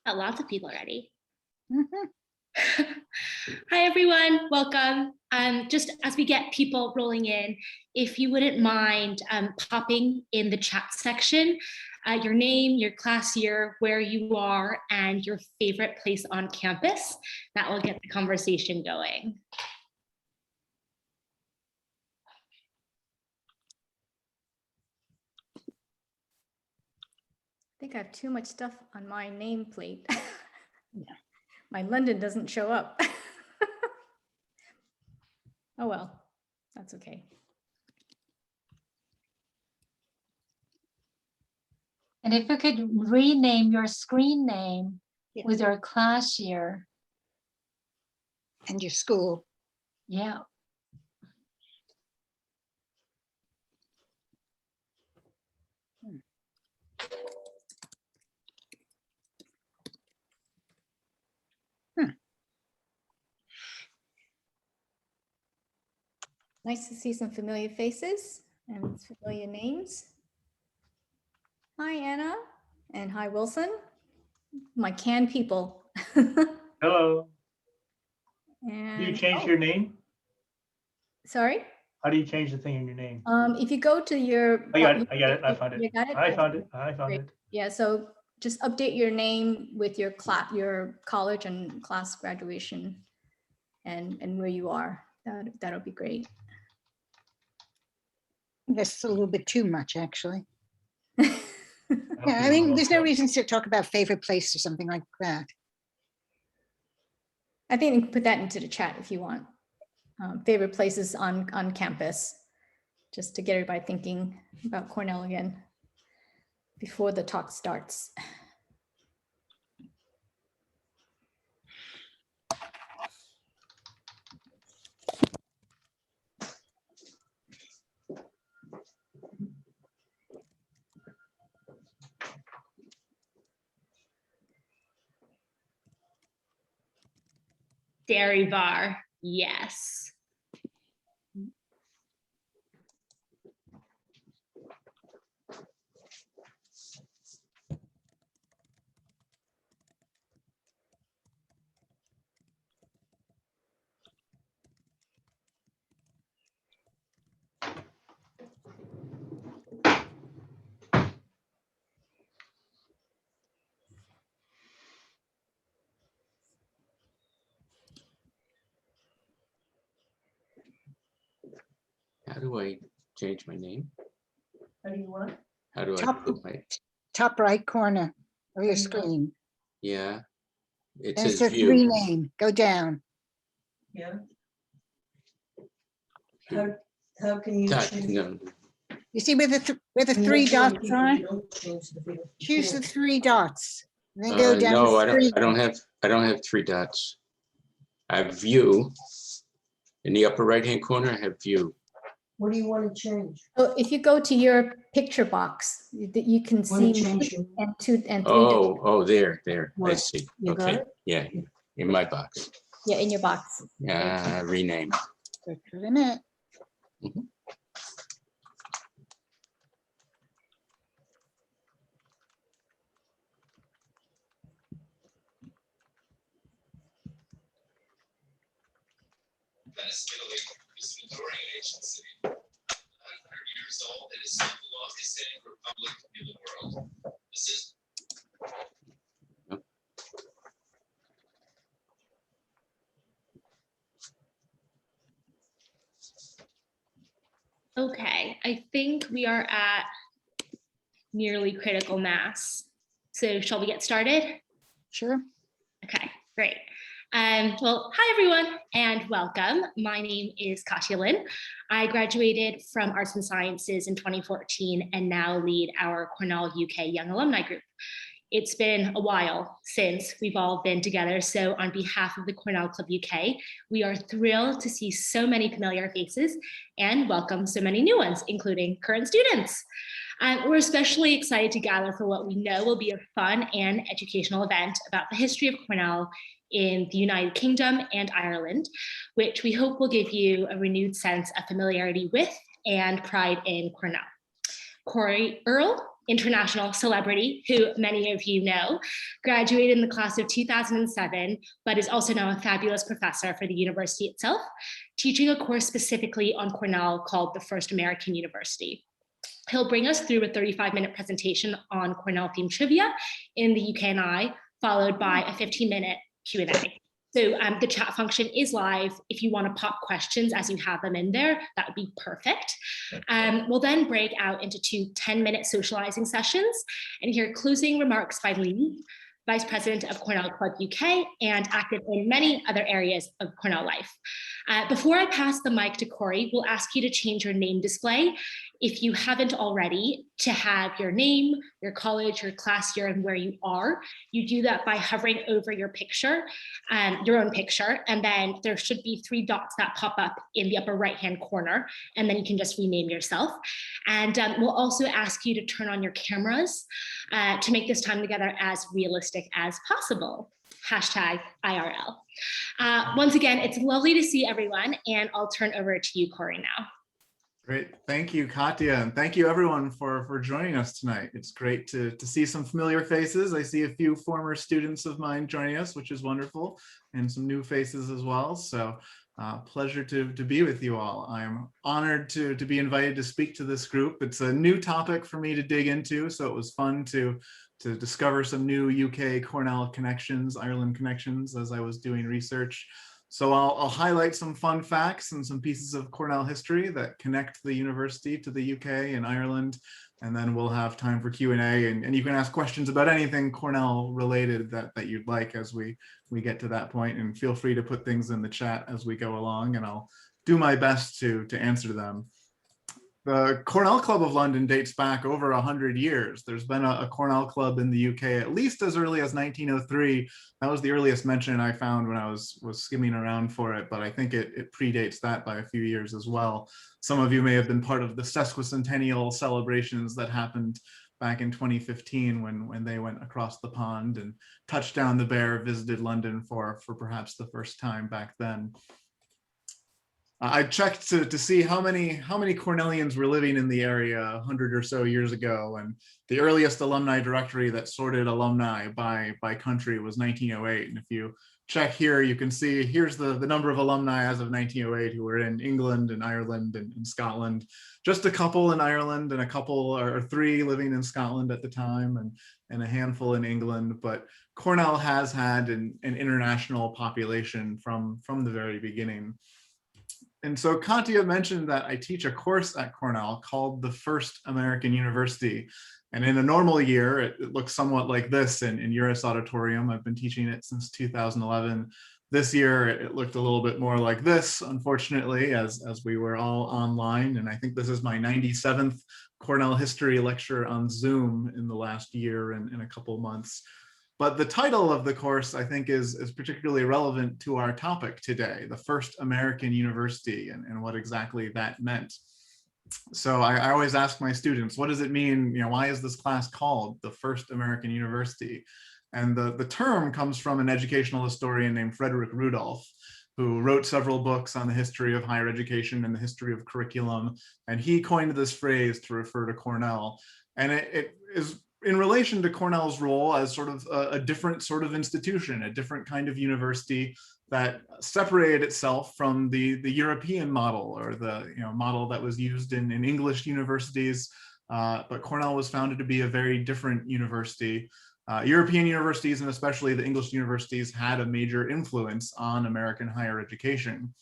Lots of people already. Mhm. Hi, everyone. Welcome. Just as we get people rolling in, if you wouldn't mind popping in the chat section, your name, your class year, where you are, and your favorite place on campus, that will get the conversation going. I think I have too much stuff on my nameplate. Yeah. My London doesn't show up. Oh well, that's okay. And if you could rename your screen name Yeah. with your class year. And your school. Yeah. Nice to see some familiar faces and familiar names. Hi, Anna, and hi, Wilson. My can people. Hello. And, Do you change oh, your name? sorry. How do you change the thing in your name? If you go to your, I got it. I got it. I found You it. got it? I Okay. found it. I found Great. it. Yeah, so just update your name with your class, your college and class graduation, and where you are. That'll be great. That's a little bit too much, actually. I Yeah, hope I you mean, know there's no that. reason to talk about favorite place or something like that. I think you can put that into the chat if you want. Favorite places on campus, just to get everybody thinking about Cornell again before the talk starts. Dairy bar, yes. How do I change my name? How do you want? How do I Top- put my, Top right corner of your Mhm. screen. yeah, it There's says the view. rename. Go down. Yeah. How can you Touch, change? no, You see where the You three mentioned when dots people are? don't change the video. Choose the three dots. And then go down. no, to I three. don't have three dots. I have view. In the upper right-hand corner, I have view. What do you want to change? So if you go to your picture box, that you can Want to see change me your- and two and three. Oh, there, I What? see. You got Okay, it? yeah, in my box. Yeah, in your box. Rename. Just a minute. Mhm. Venice, Italy is an enduring ancient city. 900 years old, it is still the longest standing republic in the world. This is Okay, I think we are at nearly critical mass. So shall we get started? Sure. Okay, great. Well, hi everyone and welcome. My name is Katia Lin. I graduated from Arts and Sciences in 2014 and now lead our Cornell UK Young Alumni Group. It's been a while since we've all been together, so on behalf of the Cornell Club UK, we are thrilled to see so many familiar faces and welcome so many new ones, including current students. We're especially excited to gather for what we know will be a fun and educational event about the history of Cornell in the United Kingdom and Ireland, which we hope will give you a renewed sense of familiarity with and pride in Cornell. Cory Earl international celebrity who many of you know, graduated in the class of 2007, but is also now a fabulous professor for the university itself, teaching a course specifically on Cornell called The First American University. He'll bring us through a 35-minute presentation on Cornell-themed trivia in the UK and I, followed by a 15-minute Q&A. So the chat function is live. If you want to pop questions as you have them in there, that would be perfect. We'll then break out into two 10-minute socializing sessions and hear closing remarks by Lee, Vice President of Cornell Club UK and active in many other areas of Cornell life. Before I pass the mic to Cory, we'll ask you to change your name display, if you haven't already, to have your name, your college, your class year, and where you are. You do that by hovering over your picture, your own picture, and then there should be 3 dots that pop up in the upper right-hand corner, and then you can just rename yourself. And we'll also ask you to turn on your cameras to make this time together as realistic as possible. Hashtag IRL. Once again, it's lovely to see everyone, and I'll turn over to you, Cory, now. Great. Thank you, Katya. And thank you everyone for joining us tonight. It's great to see some familiar faces. I see a few former students of mine joining us, which is wonderful, and some new faces as well. So pleasure to be with you all. I'm honored to be invited to speak to this group. It's a new topic for me to dig into, so it was fun to discover some new UK Cornell connections, Ireland connections as I was doing research. So I'll highlight some fun facts and some pieces of Cornell history that connect the university to the UK and Ireland. And then we'll have time for Q&A, and you can ask questions about anything Cornell related that you'd like as we get to that point. And feel free to put things in the chat as we go along, and I'll do my best to answer them. The Cornell Club of London dates back over 100 years. There's been a Cornell Club in the UK at least as early as 1903. That was the earliest mention I found when I was skimming around for it, but I think it predates that by a few years as well. Some of you may have been part of the sesquicentennial celebrations that happened back in 2015 when they went across the pond, and Touchdown the Bear visited London for perhaps the first time back then. I checked to see how many Cornellians were living in the area 100 or so years ago, and the earliest alumni directory that sorted alumni by country was 1908. And if you check here, you can see here's the number of alumni as of 1908 who were in England and Ireland and in Scotland. Just a couple in Ireland and a couple or 3 living in Scotland at the time, and a handful in England. But Cornell has had an international population from the very beginning. And so Katya mentioned that I teach a course at Cornell called The First American University. And in a normal year, it looks somewhat like this in Uris Auditorium. I've been teaching it since 2011. This year, it looked a little bit more like this, unfortunately, as we were all online. And I think this is my 97th Cornell history lecture on Zoom in the last year and a couple months. But the title of the course, I think, is particularly relevant to our topic today, the First American University, and what exactly that meant. So I always ask my students, what does it mean? Why is this class called the First American University? And the term comes from an educational historian named Frederick Rudolph, who wrote several books on the history of higher education and the history of curriculum. And he coined this phrase to refer to Cornell. And it is in relation to Cornell's role as sort of a different sort of institution, a different kind of university that separated itself from the European model, or the model that was used in English universities. But Cornell was founded to be a very different university. European universities, and especially the English universities, had a major influence on American higher education.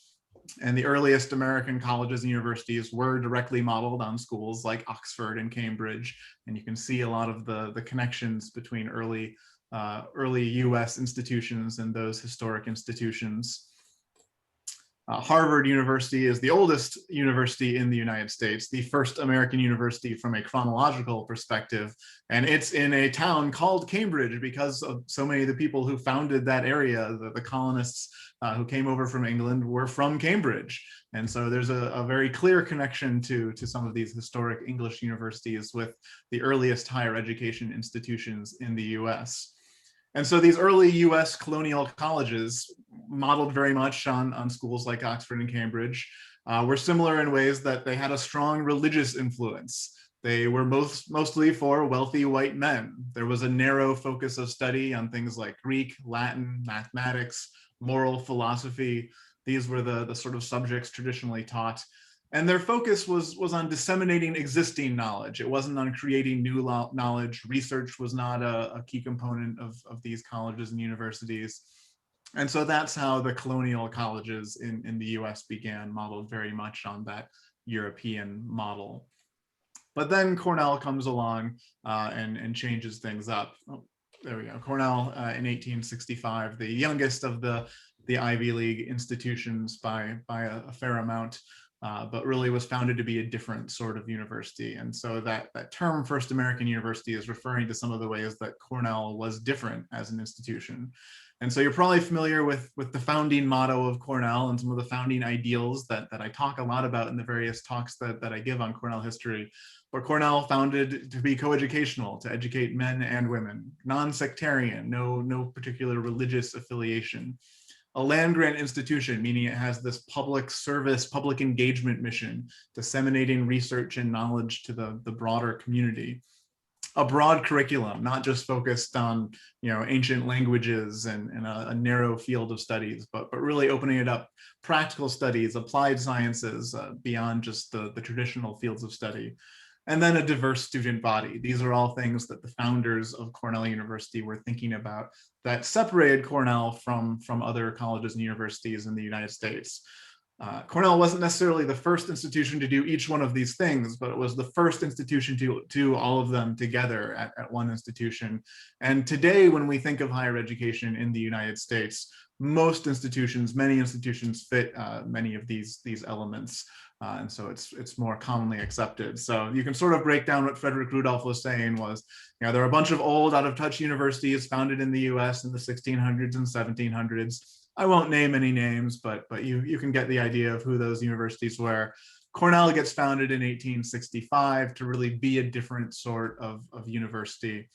And the earliest American colleges and universities were directly modeled on schools like Oxford and Cambridge. And you can see a lot of the connections between early US institutions and those historic institutions. Harvard University is the oldest university in the United States, the first American university from a chronological perspective. And it's in a town called Cambridge because of so many of the people who founded that area. The colonists who came over from England were from Cambridge. And so there's a very clear connection to some of these historic English universities with the earliest higher education institutions in the US. And so these early US colonial colleges, modeled very much on schools like Oxford and Cambridge, were similar in ways that they had a strong religious influence. They were mostly for wealthy white men. There was a narrow focus of study on things like Greek, Latin, mathematics, moral philosophy. These were the sort of subjects traditionally taught. And their focus was on disseminating existing knowledge. It wasn't on creating new knowledge. Research was not a key component of these colleges and universities. And so that's how the colonial colleges in the US began, modeled very much on that European model. But then Cornell comes along and changes things up. Oh, there we go. Cornell in 1865, the youngest of the Ivy League institutions by a fair amount, but really was founded to be a different sort of university. And so that term First American University is referring to some of the ways that Cornell was different as an institution. And so you're probably familiar with the founding motto of Cornell and some of the founding ideals that I talk a lot about in the various talks that I give on Cornell history. But Cornell founded to be coeducational, to educate men and women, non-sectarian, no particular religious affiliation. A land-grant institution, meaning it has this public service, public engagement mission, disseminating research and knowledge to the broader community. A broad curriculum, not just focused on ancient languages and a narrow field of studies, but really opening it up, practical studies, applied sciences, beyond just the traditional fields of study. And then a diverse student body. These are all things that the founders of Cornell University were thinking about that separated Cornell from other colleges and universities in the United States. Cornell wasn't necessarily the first institution to do each one of these things, but it was the first institution to do all of them together at one institution. And today, when we think of higher education in the United States, most institutions, many institutions fit many of these elements. And so it's more commonly accepted. So you can sort of break down what Frederick Rudolph was saying was, there are a bunch of old out of touch universities founded in the US in the 1600s and 1700s. I won't name any names, but you can get the idea of who those universities were. Cornell gets founded in 1865 to really be a different sort of university.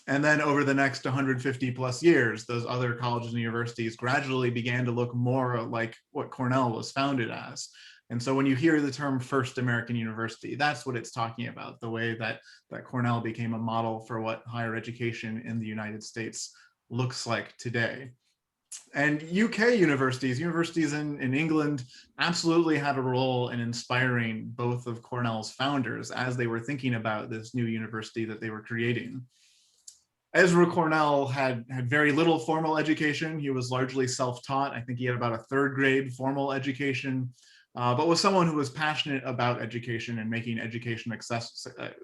And then over the next 150 plus years, those other colleges and universities gradually began to look more like what Cornell was founded as. And so when you hear the term First American University, that's what it's talking about, the way that Cornell became a model for what higher education in the United States looks like today. And UK universities in England absolutely had a role in inspiring both of Cornell's founders as they were thinking about this new university that they were creating. Ezra Cornell had very little formal education. He was largely self-taught. I think he had about a third grade formal education, but was someone who was passionate about education and making education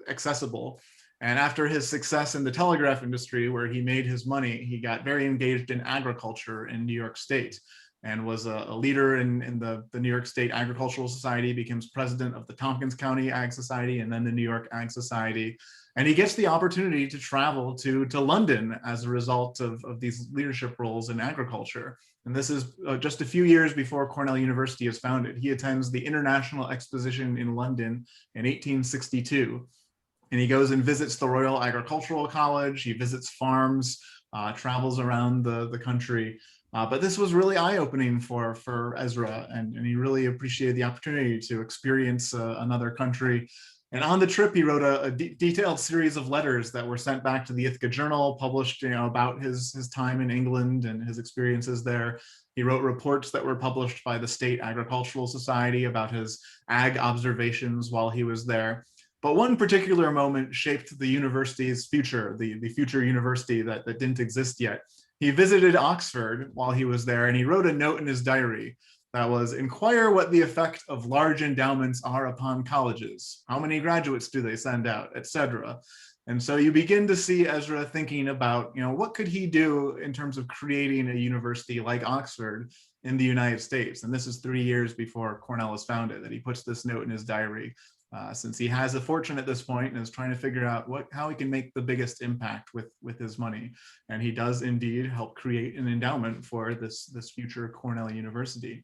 accessible. And after his success in the telegraph industry, where he made his money, he got very engaged in agriculture in New York State and was a leader in the New York State Agricultural Society, becomes president of the Tompkins County Ag Society and then the New York Ag Society. And he gets the opportunity to travel to London as a result of these leadership roles in agriculture. And this is just a few years before Cornell University is founded. He attends the International Exposition in London in 1862. And he goes and visits the Royal Agricultural College. He visits farms, travels around the country. But this was really eye-opening for Ezra, and he really appreciated the opportunity to experience another country. And on the trip, he wrote a detailed series of letters that were sent back to the Ithaca Journal, published about his time in England and his experiences there. He wrote reports that were published by the State Agricultural Society about his ag observations while he was there. But one particular moment shaped the university's future, the future university that didn't exist yet. He visited Oxford while he was there, and he wrote a note in his diary that was, "Inquire what the effect of large endowments are upon colleges. How many graduates do they send out, etc." And so you begin to see Ezra thinking about, what could he do in terms of creating a university like Oxford in the United States? And this is 3 years before Cornell was founded that he puts this note in his diary. Since he has a fortune at this point and is trying to figure out how he can make the biggest impact with his money. And he does indeed help create an endowment for this future Cornell University.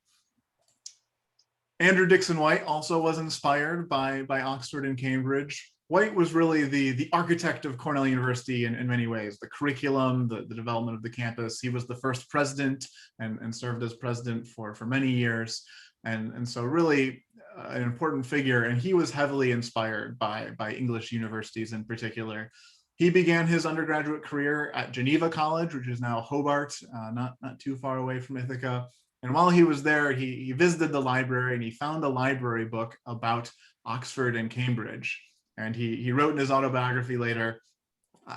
Andrew Dixon White also was inspired by Oxford and Cambridge. White was really the architect of Cornell University in many ways, the curriculum, the development of the campus. He was the first president and served as president for many years. And so really an important figure, and he was heavily inspired by English universities in particular. He began his undergraduate career at Geneva College, which is now Hobart, not too far away from Ithaca. And while he was there, he visited the library and he found a library book about Oxford and Cambridge. And he wrote in his autobiography later,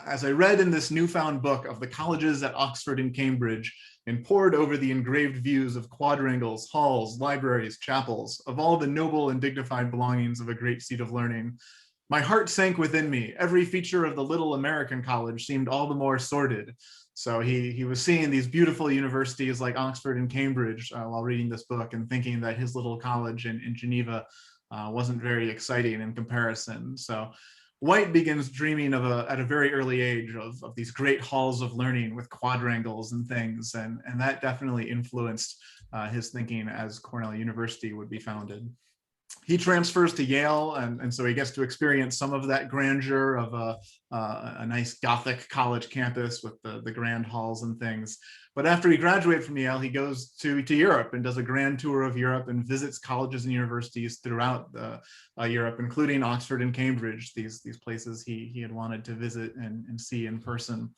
"As I read in this newfound book of the colleges at Oxford and Cambridge and pored over the engraved views of quadrangles, halls, libraries, chapels, of all the noble and dignified belongings of a great seat of learning, my heart sank within me. Every feature of the little American college seemed all the more sordid." So he was seeing these beautiful universities like Oxford and Cambridge while reading this book and thinking that his little college in Geneva wasn't very exciting in comparison. So White begins dreaming at a very early age of these great halls of learning with quadrangles and things. And that definitely influenced his thinking as Cornell University would be founded. He transfers to Yale, and so he gets to experience some of that grandeur of a nice Gothic college campus with the grand halls and things. But after he graduates from Yale, he goes to Europe and does a grand tour of Europe and visits colleges and universities throughout Europe, including Oxford and Cambridge, these places he had wanted to visit and see in person.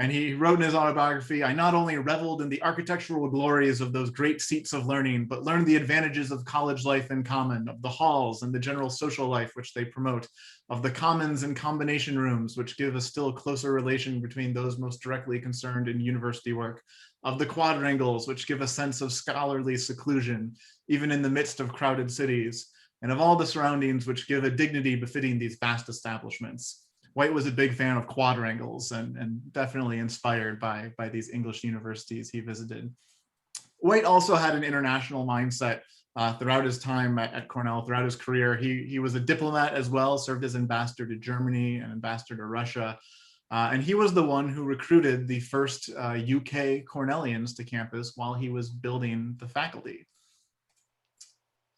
And he wrote in his autobiography, "I not only reveled in the architectural glories of those great seats of learning, but learned the advantages of college life in common, of the halls and the general social life which they promote, of the commons and combination rooms, which give a still closer relation between those most directly concerned in university work, of the quadrangles, which give a sense of scholarly seclusion, even in the midst of crowded cities, and of all the surroundings which give a dignity befitting these vast establishments." White was a big fan of quadrangles and definitely inspired by these English universities he visited. White also had an international mindset throughout his time at Cornell, throughout his career. He was a diplomat as well, served as ambassador to Germany and ambassador to Russia. And he was the one who recruited the first UK Cornellians to campus while he was building the faculty.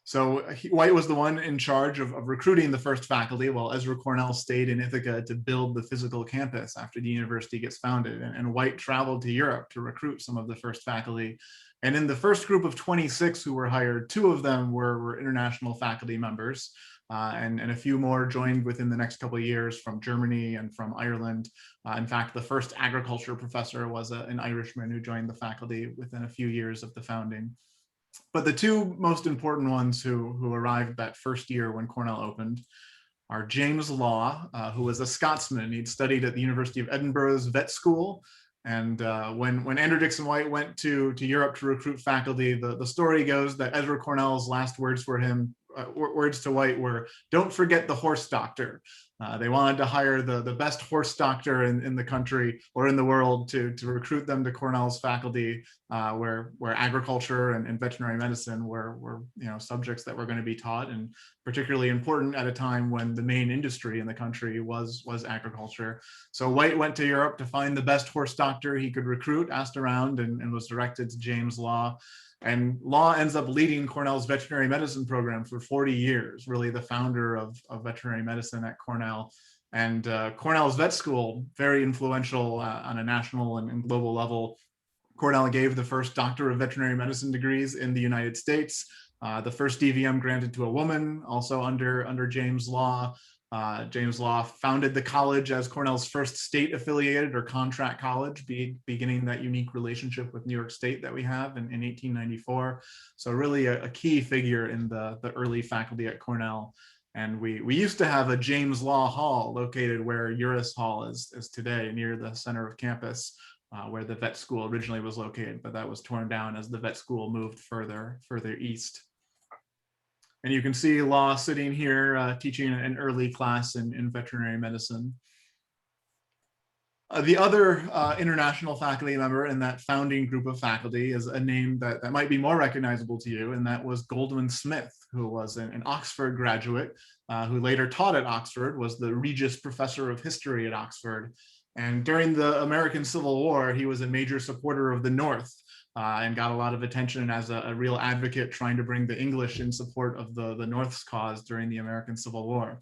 So White was the one in charge of recruiting the first faculty, while Ezra Cornell stayed in Ithaca to build the physical campus after the university gets founded. And White traveled to Europe to recruit some of the first faculty. And in the first group of 26 who were hired, 2 of them were international faculty members. And a few more joined within the next couple of years from Germany and from Ireland. In fact, the first agriculture professor was an Irishman who joined the faculty within a few years of the founding. But the 2 most important ones who arrived that first year when Cornell opened are James Law, who was a Scotsman. He'd studied at the University of Edinburgh's vet school. And when Andrew Dixon White went to Europe to recruit faculty, the story goes that Ezra Cornell's last words for him, words to White were, "Don't forget the horse doctor." They wanted to hire the best horse doctor in the country or in the world to recruit them to Cornell's faculty, where agriculture and veterinary medicine were subjects that were going to be taught, and particularly important at a time when the main industry in the country was agriculture. So White went to Europe to find the best horse doctor he could recruit, asked around, and was directed to James Law. And Law ends up leading Cornell's veterinary medicine program for 40 years, really the founder of veterinary medicine at Cornell. And Cornell's vet school, very influential on a national and global level. Cornell gave the first Doctor of Veterinary Medicine degrees in the United States. The first DVM granted to a woman, also under James Law. James Law founded the college as Cornell's first state-affiliated or contract college, beginning that unique relationship with New York State that we have in 1894. So really a key figure in the early faculty at Cornell. And we used to have a James Law Hall located where Uris Hall is today, near the center of campus, where the vet school originally was located, but that was torn down as the vet school moved further east. And you can see Law sitting here teaching an early class in veterinary medicine. The other international faculty member in that founding group of faculty is a name that might be more recognizable to you, and that was Goldwyn Smith, who was an Oxford graduate, who later taught at Oxford, was the Regius Professor of History at Oxford. And during the American Civil War, he was a major supporter of the North. And got a lot of attention as a real advocate trying to bring the English in support of the North's cause during the American Civil War.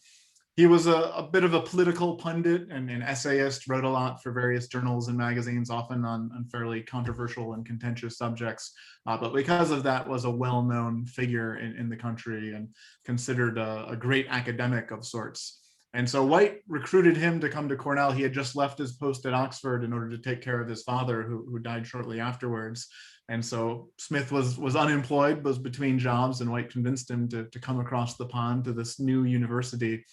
He was a bit of a political pundit and an essayist, wrote a lot for various journals and magazines, often on fairly controversial and contentious subjects. But because of that, was a well-known figure in the country and considered a great academic of sorts. And so White recruited him to come to Cornell. He had just left his post at Oxford in order to take care of his father, who died shortly afterwards. And so Smith was unemployed, was between jobs, and White convinced him to come across the pond to this new university.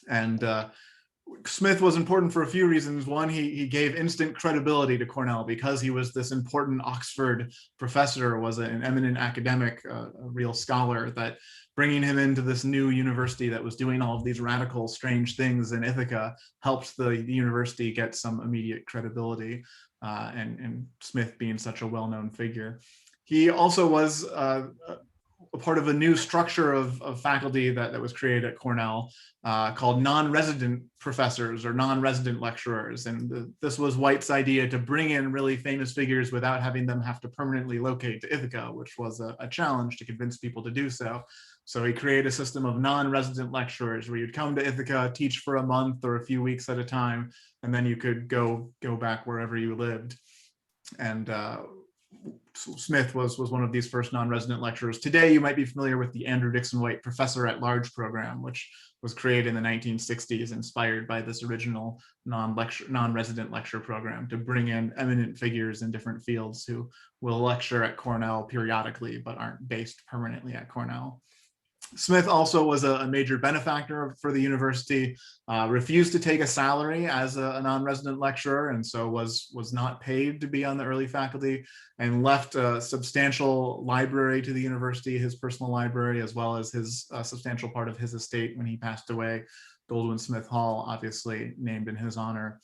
And Smith was important for a few reasons. One, he gave instant credibility to Cornell because he was this important Oxford professor, was an eminent academic, a real scholar, that bringing him into this new university that was doing all of these radical, strange things in Ithaca helped the university get some immediate credibility, and Smith being such a well-known figure. He also was a part of a new structure of faculty that was created at Cornell called non-resident professors or non-resident lecturers. And this was White's idea to bring in really famous figures without having them have to permanently locate to Ithaca, which was a challenge to convince people to do so. So he created a system of non-resident lecturers where you'd come to Ithaca, teach for a month or a few weeks at a time, and then you could go back wherever you lived. And Smith was one of these first non-resident lecturers. Today, you might be familiar with the Andrew Dixon White Professor at Large program, which was created in the 1960s, inspired by this original non-resident lecture program to bring in eminent figures in different fields who will lecture at Cornell periodically, but aren't based permanently at Cornell. Smith also was a major benefactor for the university, refused to take a salary as a non-resident lecturer, and so was not paid to be on the early faculty, and left a substantial library to the university, his personal library, as well as his substantial part of his estate when he passed away. Goldwyn Smith Hall, obviously named in his honor.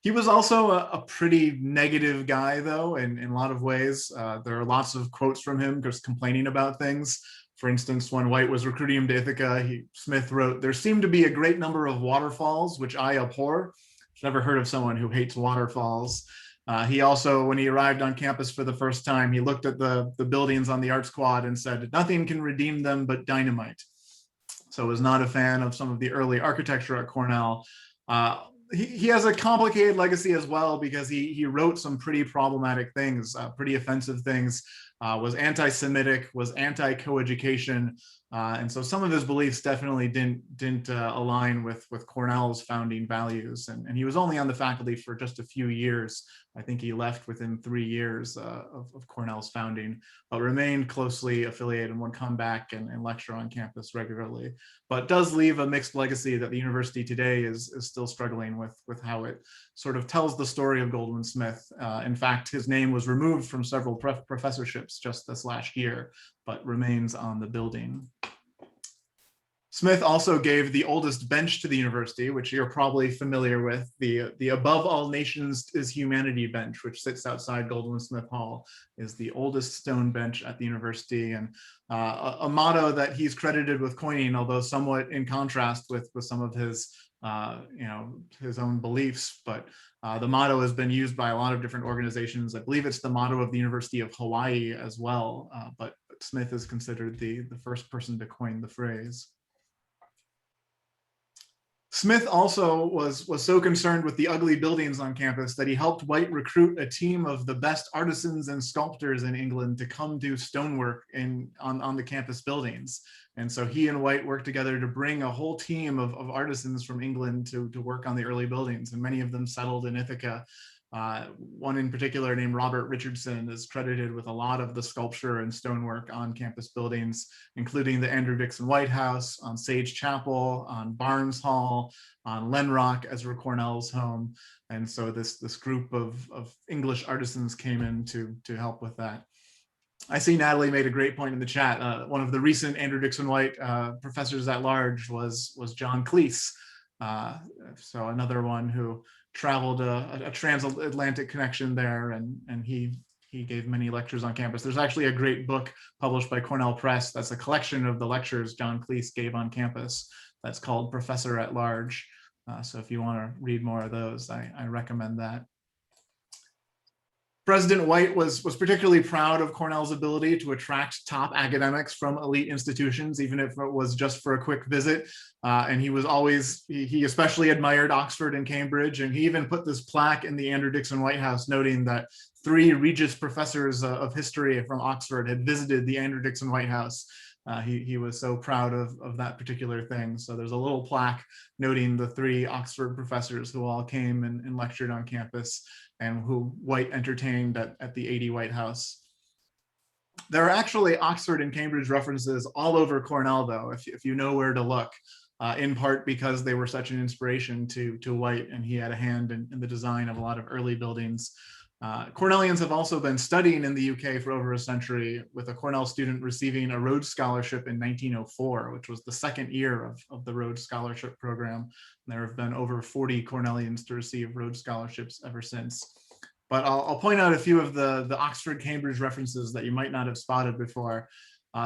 He was also a pretty negative guy, though, in a lot of ways. There are lots of quotes from him just complaining about things. For instance, when White was recruiting him to Ithaca, Smith wrote, "There seem to be a great number of waterfalls, which I abhor." I've never heard of someone who hates waterfalls. He also, when he arrived on campus for the first time, he looked at the buildings on the art squad and said, "Nothing can redeem them but dynamite." So was not a fan of some of the early architecture at Cornell. He has a complicated legacy as well because he wrote some pretty problematic things, pretty offensive things, was anti-Semitic, was anti-coeducation, and so some of his beliefs definitely didn't align with Cornell's founding values. And he was only on the faculty for just a few years. I think he left within 3 years of Cornell's founding, but remained closely affiliated and would come back and lecture on campus regularly. But does leave a mixed legacy that the university today is still struggling with how it sort of tells the story of Goldwyn Smith. In fact, his name was removed from several professorships just this last year, but remains on the building. Smith also gave the oldest bench to the university, which you're probably familiar with, the Above All Nations is Humanity bench, which sits outside Goldwyn Smith Hall, is the oldest stone bench at the university, and a motto that he's credited with coining, although somewhat in contrast with some of his his own beliefs. But the motto has been used by a lot of different organizations. I believe it's the motto of the University of Hawaii as well, but Smith is considered the first person to coin the phrase. Smith also was so concerned with the ugly buildings on campus that he helped White recruit a team of the best artisans and sculptors in England to come do stonework on the campus buildings. And so he and White worked together to bring a whole team of artisans from England to work on the early buildings, and many of them settled in Ithaca. One in particular named Robert Richardson is credited with a lot of the sculpture and stonework on campus buildings, including the Andrew Dixon White House, on Sage Chapel, on Barnes Hall, on Lenrock, Ezra Cornell's home. And so this group of English artisans came in to help with that. I see Natalie made a great point in the chat. One of the recent Andrew Dixon White professors at large was John Cleese. So another one who traveled a transatlantic connection there, and he gave many lectures on campus. There's actually a great book published by Cornell Press that's a collection of the lectures John Cleese gave on campus that's called Professor at Large. So if you want to read more of those, I recommend that. President White was particularly proud of Cornell's ability to attract top academics from elite institutions, even if it was just for a quick visit. And he especially admired Oxford and Cambridge, and he even put this plaque in the Andrew Dixon White House noting that 3 Regius professors of history from Oxford had visited the Andrew Dixon White House. He was so proud of that particular thing. So there's a little plaque noting the 3 Oxford professors who all came and lectured on campus and who White entertained at the 80 White House. There are actually Oxford and Cambridge references all over Cornell, though, if you know where to look, in part because they were such an inspiration to White, and he had a hand in the design of a lot of early buildings. Cornellians have also been studying in the UK for over a century, with a Cornell student receiving a Rhodes Scholarship in 1904, which was the 2nd year of the Rhodes Scholarship program. There have been over 40 Cornellians to receive Rhodes Scholarships ever since. But I'll point out a few of the Oxford-Cambridge references that you might not have spotted before.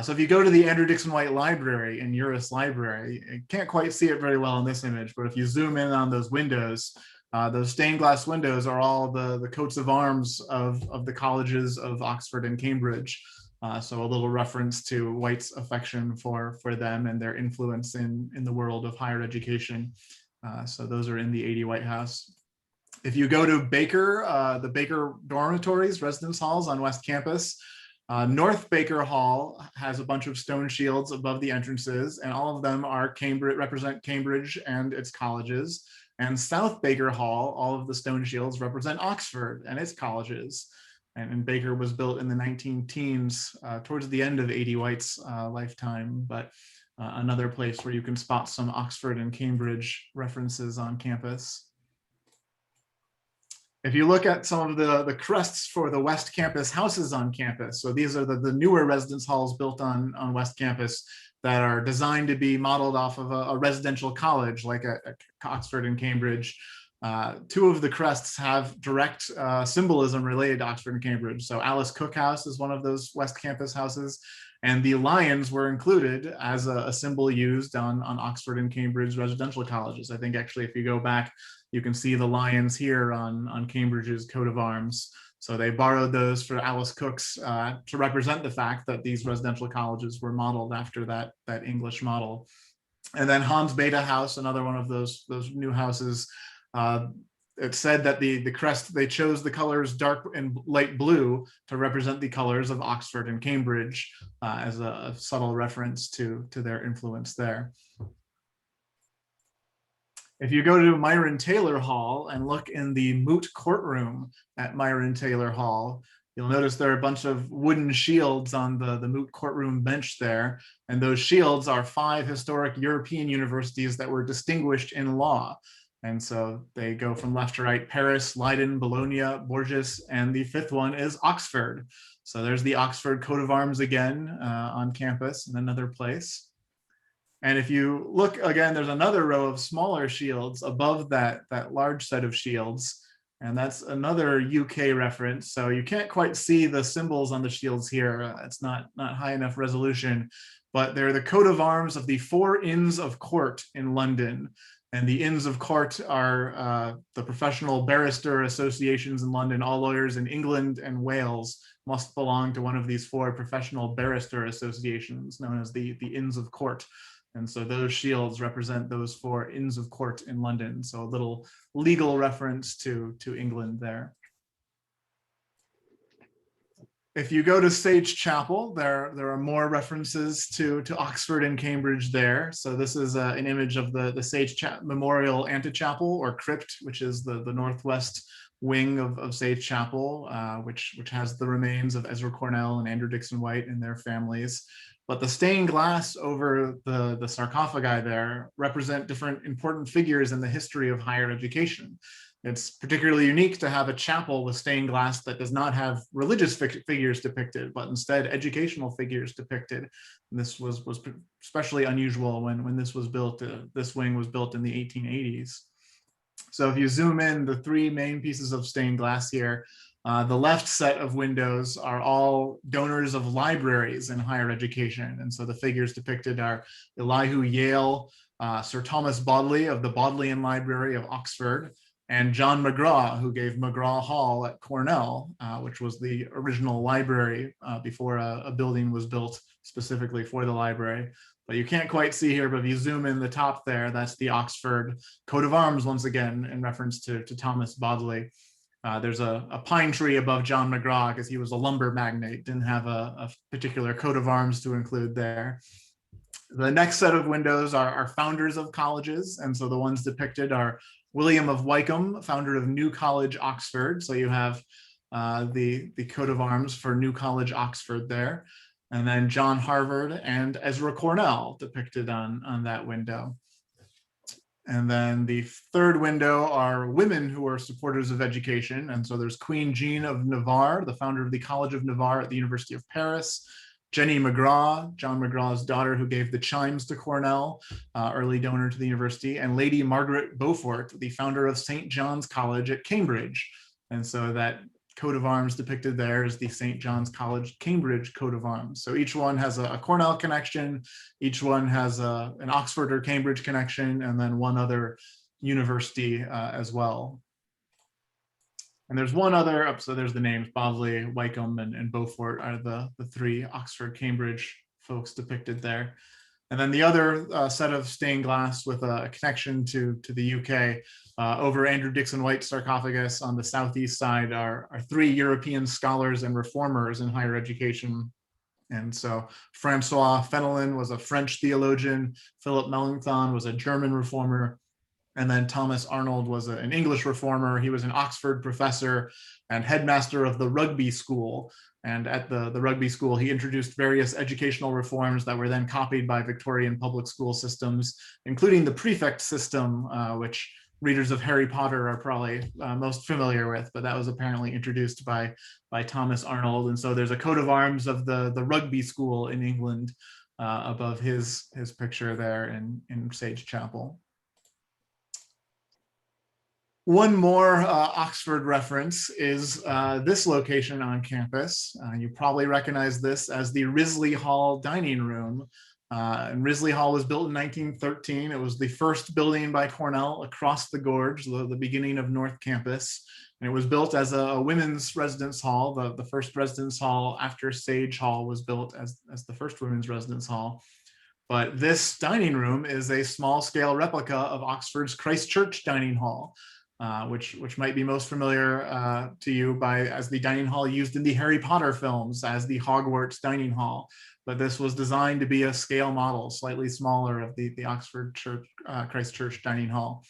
So if you go to the Andrew Dixon White Library in Uris Library, you can't quite see it very well in this image, but if you zoom in on those windows, those stained glass windows are all the coats of arms of the colleges of Oxford and Cambridge. So a little reference to White's affection for them and their influence in the world of higher education. So those are in the 80 White House. If you go to Baker, the Baker Dormitories, residence halls on West Campus, North Baker Hall has a bunch of stone shields above the entrances, and all of them are represent Cambridge and its colleges. And South Baker Hall, all of the stone shields represent Oxford and its colleges. And Baker was built in the 19-teens, towards the end of 80 White's lifetime, but another place where you can spot some Oxford and Cambridge references on campus. If you look at some of the crests for the West Campus houses on campus, so these are the newer residence halls built on West Campus that are designed to be modeled off of a residential college like at Oxford and Cambridge. 2 of the crests have direct symbolism related to Oxford and Cambridge. So Alice Cook House is one of those West Campus houses, and the lions were included as a symbol used on Oxford and Cambridge residential colleges. I think actually if you go back, you can see the lions here on Cambridge's coat of arms. So they borrowed those for Alice Cook's to represent the fact that these residential colleges were modeled after that English model. And then Hans Beta House, another one of those new houses, it said that the crest, they chose the colors dark and light blue to represent the colors of Oxford and Cambridge as a subtle reference to their influence there. If you go to Myron Taylor Hall and look in the moot courtroom at Myron Taylor Hall, you'll notice there are a bunch of wooden shields on the moot courtroom bench there. And those shields are 5 historic European universities that were distinguished in law. And so they go from left to right: Paris, Leiden, Bologna, Bourges, and the 5th one is Oxford. So there's the Oxford coat of arms again on campus in another place. And if you look again, there's another row of smaller shields above that large set of shields. And that's another UK reference. So you can't quite see the symbols on the shields here. It's not high enough resolution, but they're the coat of arms of the 4 Inns of Court in London. And the Inns of Court are the professional barrister associations in London. All lawyers in England and Wales must belong to one of these 4 professional barrister associations known as the Inns of Court. And so those shields represent those 4 Inns of Court in London. So a little legal reference to England there. If you go to Sage Chapel, there are more references to Oxford and Cambridge there. So this is an image of the Sage Memorial Antechapel, or crypt, which is the northwest wing of Sage Chapel, which has the remains of Ezra Cornell and Andrew Dixon White and their families. But the stained glass over the sarcophagi there represent different important figures in the history of higher education. It's particularly unique to have a chapel with stained glass that does not have religious figures depicted, but instead educational figures depicted. And this was especially unusual when this was built. This wing was built in the 1880s. So if you zoom in, the 3 main pieces of stained glass here, the left set of windows are all donors of libraries in higher education. And so the figures depicted are Elihu Yale, Sir Thomas Bodley of the Bodleian Library of Oxford, and John McGraw, who gave McGraw Hall at Cornell, which was the original library before a building was built specifically for the library. But you can't quite see here, but if you zoom in the top there, that's the Oxford coat of arms, once again, in reference to Thomas Bodley. There's a pine tree above John McGraw because he was a lumber magnate, didn't have a particular coat of arms to include there. The next set of windows are founders of colleges. And so the ones depicted are William of Wykeham, founder of New College, Oxford. So you have the coat of arms for New College, Oxford there. And then John Harvard and Ezra Cornell depicted on that window. And then the third window are women who are supporters of education. And so there's Queen Jean of Navarre, the founder of the College of Navarre at the University of Paris. Jenny McGraw, John McGraw's daughter, who gave the chimes to Cornell, early donor to the university, and Lady Margaret Beaufort, the founder of St. John's College at Cambridge. And so that coat of arms depicted there is the St. John's College, Cambridge coat of arms. So each one has a Cornell connection, each one has an Oxford or Cambridge connection, and then one other university as well. And there's one other, so there's the names, Bodley, Wykeham, and Beaufort are the three Oxford, Cambridge folks depicted there. And then the other set of stained glass with a connection to the UK over Andrew Dixon White's sarcophagus on the southeast side are three European scholars and reformers in higher education. And so Francois Fenelon was a French theologian, Philip Melanchthon was a German reformer, and then Thomas Arnold was an English reformer. He was an Oxford professor and headmaster of the rugby school. And at the rugby school, he introduced various educational reforms that were then copied by Victorian public school systems, including the prefect system, which readers of Harry Potter are probably most familiar with, but that was apparently introduced by Thomas Arnold. And so there's a coat of arms of the rugby school in England above his picture there in Sage Chapel. One more Oxford reference is this location on campus. You probably recognize this as the Risley Hall dining room. And Risley Hall was built in 1913. It was the first building by Cornell across the gorge, the beginning of North Campus. And it was built as a women's residence hall, the first residence hall after Sage Hall was built as the first women's residence hall. But this dining room is a small scale replica of Oxford's Christchurch dining hall. Which might be most familiar to you as the dining hall used in the Harry Potter films as the Hogwarts dining hall. But this was designed to be a scale model, slightly smaller of the Oxford Christchurch dining hall.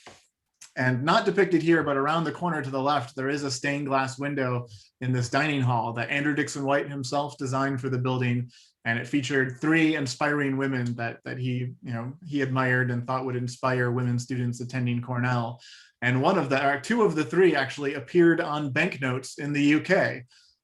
And not depicted here, but around the corner to the left, there is a stained glass window in this dining hall that Andrew Dixon White himself designed for the building. And it featured three inspiring women that he admired and thought would inspire women students attending Cornell. And two of the three actually appeared on banknotes in the UK.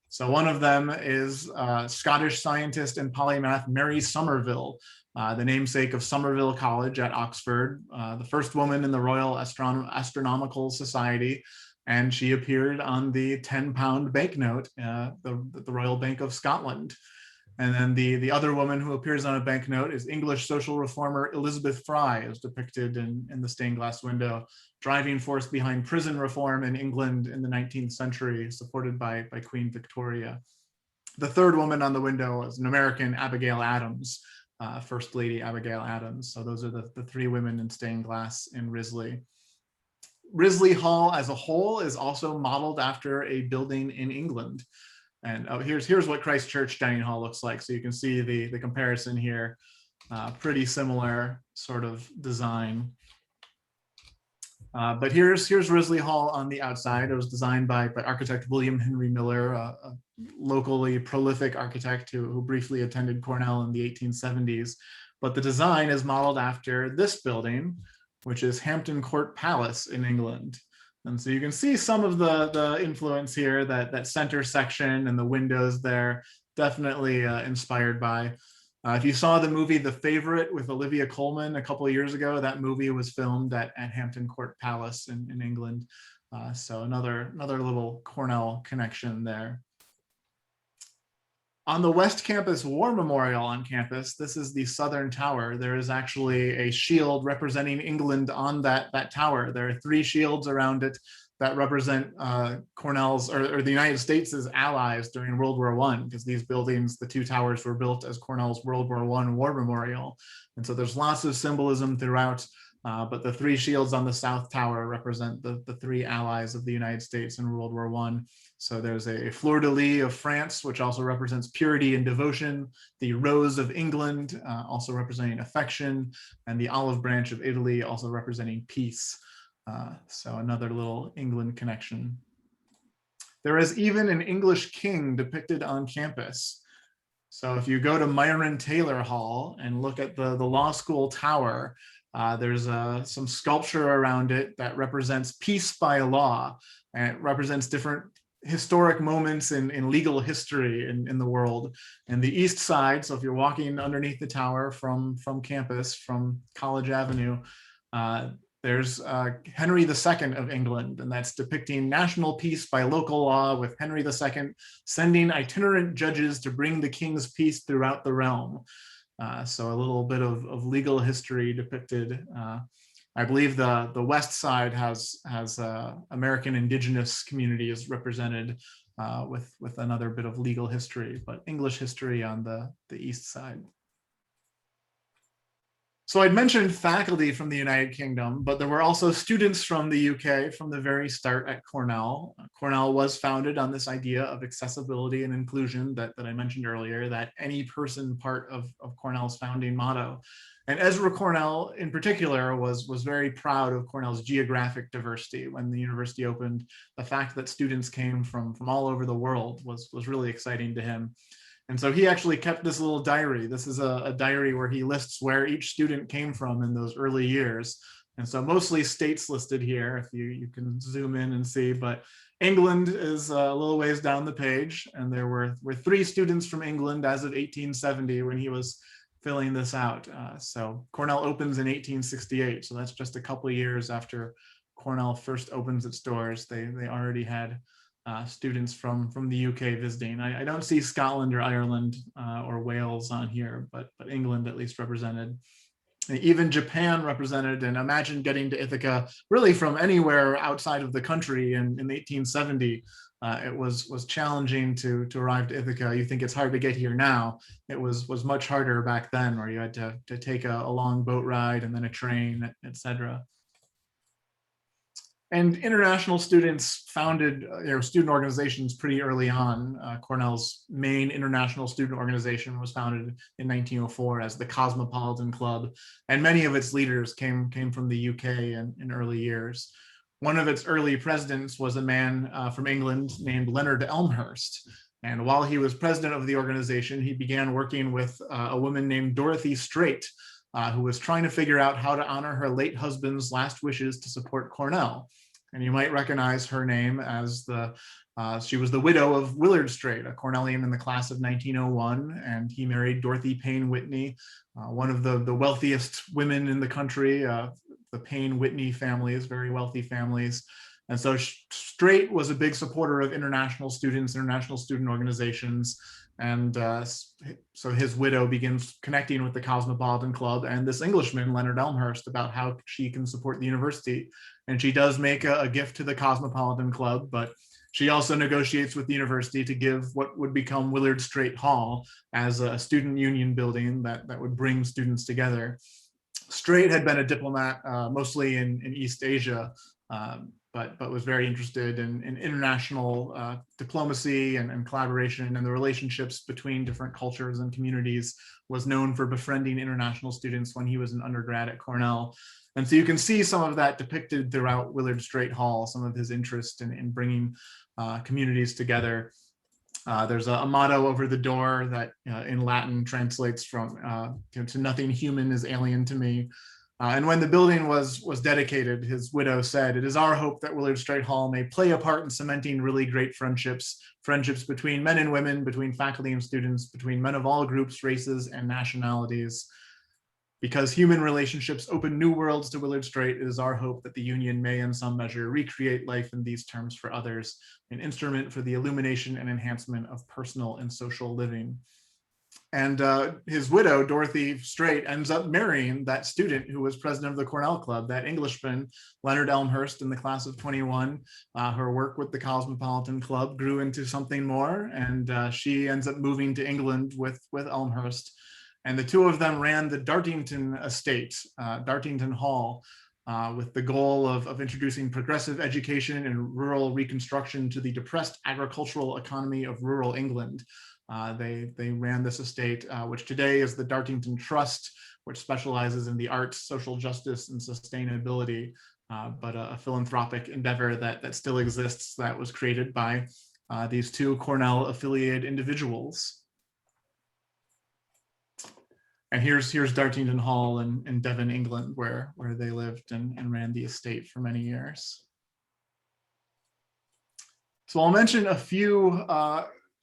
So one of them is Scottish scientist and polymath Mary Somerville, the namesake of Somerville College at Oxford, the first woman in the Royal Astronomical Society. And she appeared on the 10-pound banknote, the Royal Bank of Scotland. And then the other woman who appears on a banknote is English social reformer Elizabeth Fry, as depicted in the stained glass window, driving force behind prison reform in England in the 19th century, supported by Queen Victoria. The third woman on the window is an American, Abigail Adams, First Lady Abigail Adams. So those are the three women in stained glass in Risley. Risley Hall as a whole is also modeled after a building in England. And here's what Christchurch Dining Hall looks like. So you can see the comparison here, pretty similar sort of design. But here's Risley Hall on the outside. It was designed by architect William Henry Miller, a locally prolific architect who briefly attended Cornell in the 1870s. But the design is modeled after this building, which is Hampton Court Palace in England. And so you can see some of the influence here, that center section and the windows there, definitely inspired by. If you saw the movie The Favorite with Olivia Colman a couple of years ago, that movie was filmed at Hampton Court Palace in England. So another little Cornell connection there. On the West Campus War Memorial on campus, this is the Southern Tower. There is actually a shield representing England on that tower. There are three shields around it. that represent Cornell's or the United States' allies during World War I, because these buildings, the two towers, were built as Cornell's World War I war memorial. And so there's lots of symbolism throughout, but the three shields on the South Tower represent the three allies of the United States in World War I. So there's a fleur-de-lis of France, which also represents purity and devotion, the rose of England, also representing affection, and the olive branch of Italy, also representing peace. So another little England connection. There is even an English king depicted on campus. So if you go to Myron Taylor Hall and look at the law school tower, there's some sculpture around it that represents peace by law, and it represents different historic moments in legal history in the world. And the east side, so if you're walking underneath the tower from campus, from College Avenue, there's Henry II of England, and that's depicting national peace by local law, with Henry II sending itinerant judges to bring the king's peace throughout the realm. So a little bit of legal history depicted. I believe the west side has American indigenous communities represented with another bit of legal history, but English history on the east side. So I'd mentioned faculty from the United Kingdom, but there were also students from the UK from the very start at Cornell. Cornell was founded on this idea of accessibility and inclusion that I mentioned earlier, that any person part of Cornell's founding motto. And Ezra Cornell in particular was very proud of Cornell's geographic diversity. When the university opened, the fact that students came from all over the world was really exciting to him. And so he actually kept this little diary. This is a diary where he lists where each student came from in those early years. And so mostly states listed here, if you can zoom in and see, but England is a little ways down the page. And there were 3 students from England as of 1870 when he was filling this out. So Cornell opens in 1868. So that's just a couple of years after Cornell first opens its doors. They already had students from the UK visiting. I don't see Scotland or Ireland or Wales on here, but England at least represented. And even Japan represented, and imagine getting to Ithaca really from anywhere outside of the country in 1870. It was challenging to arrive to Ithaca. You think it's hard to get here now. It was much harder back then, where you had to take a long boat ride and then a train, etc. And international students founded student organizations pretty early on. Cornell's main international student organization was founded in 1904 as the Cosmopolitan Club, and many of its leaders came from the UK in early years. One of its early presidents was a man from England named Leonard Elmhurst. And while he was president of the organization, he began working with a woman named Dorothy Strait, who was trying to figure out how to honor her late husband's last wishes to support Cornell. And you might recognize her name as she was the widow of Willard Strait, a Cornellian in the class of 1901, and he married Dorothy Payne Whitney, one of the wealthiest women in the country. The Payne Whitney families, very wealthy families. And so Strait was a big supporter of international students, international student organizations. And so his widow begins connecting with the Cosmopolitan Club and this Englishman, Leonard Elmhurst, about how she can support the university. And she does make a gift to the Cosmopolitan Club, but she also negotiates with the university to give what would become Willard Strait Hall as a student union building that would bring students together. Strait had been a diplomat mostly in East Asia, but was very interested in international diplomacy and collaboration, and the relationships between different cultures and communities. Was known for befriending international students when he was an undergrad at Cornell. And so you can see some of that depicted throughout Willard Strait Hall, some of his interest in bringing communities together. There's a motto over the door that in Latin translates from to nothing human is alien to me. And when the building was dedicated, his widow said, "It is our hope that Willard Strait Hall may play a part in cementing really great friendships between men and women, between faculty and students, between men of all groups, races, and nationalities. Because human relationships open new worlds to Willard Strait, it is our hope that the union may in some measure recreate life in these terms for others, an instrument for the illumination and enhancement of personal and social living." And his widow, Dorothy Straight, ends up marrying that student who was president of the Cornell Club, that Englishman, Leonard Elmhurst, in the class of 21. Her work with the Cosmopolitan Club grew into something more, and she ends up moving to England with Elmhurst. And the two of them ran the Dartington estate, Dartington Hall, with the goal of introducing progressive education and rural reconstruction to the depressed agricultural economy of rural England. They ran this estate, which today is the Dartington Trust, which specializes in the arts, social justice, and sustainability, but a philanthropic endeavor that still exists, that was created by these two Cornell-affiliated individuals. And here's Dartington Hall in Devon, England, where they lived and ran the estate for many years. So I'll mention a few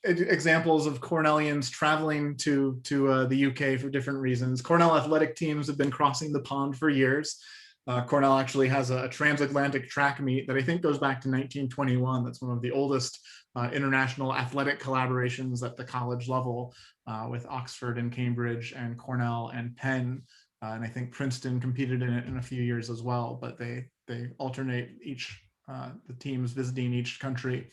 examples of Cornellians traveling to the UK for different reasons. Cornell athletic teams have been crossing the pond for years. Cornell actually has a transatlantic track meet that I think goes back to 1921. That's one of the oldest international athletic collaborations at the college level, with Oxford and Cambridge and Cornell and Penn. And I think Princeton competed in it in a few years as well, but they alternate the teams visiting each country.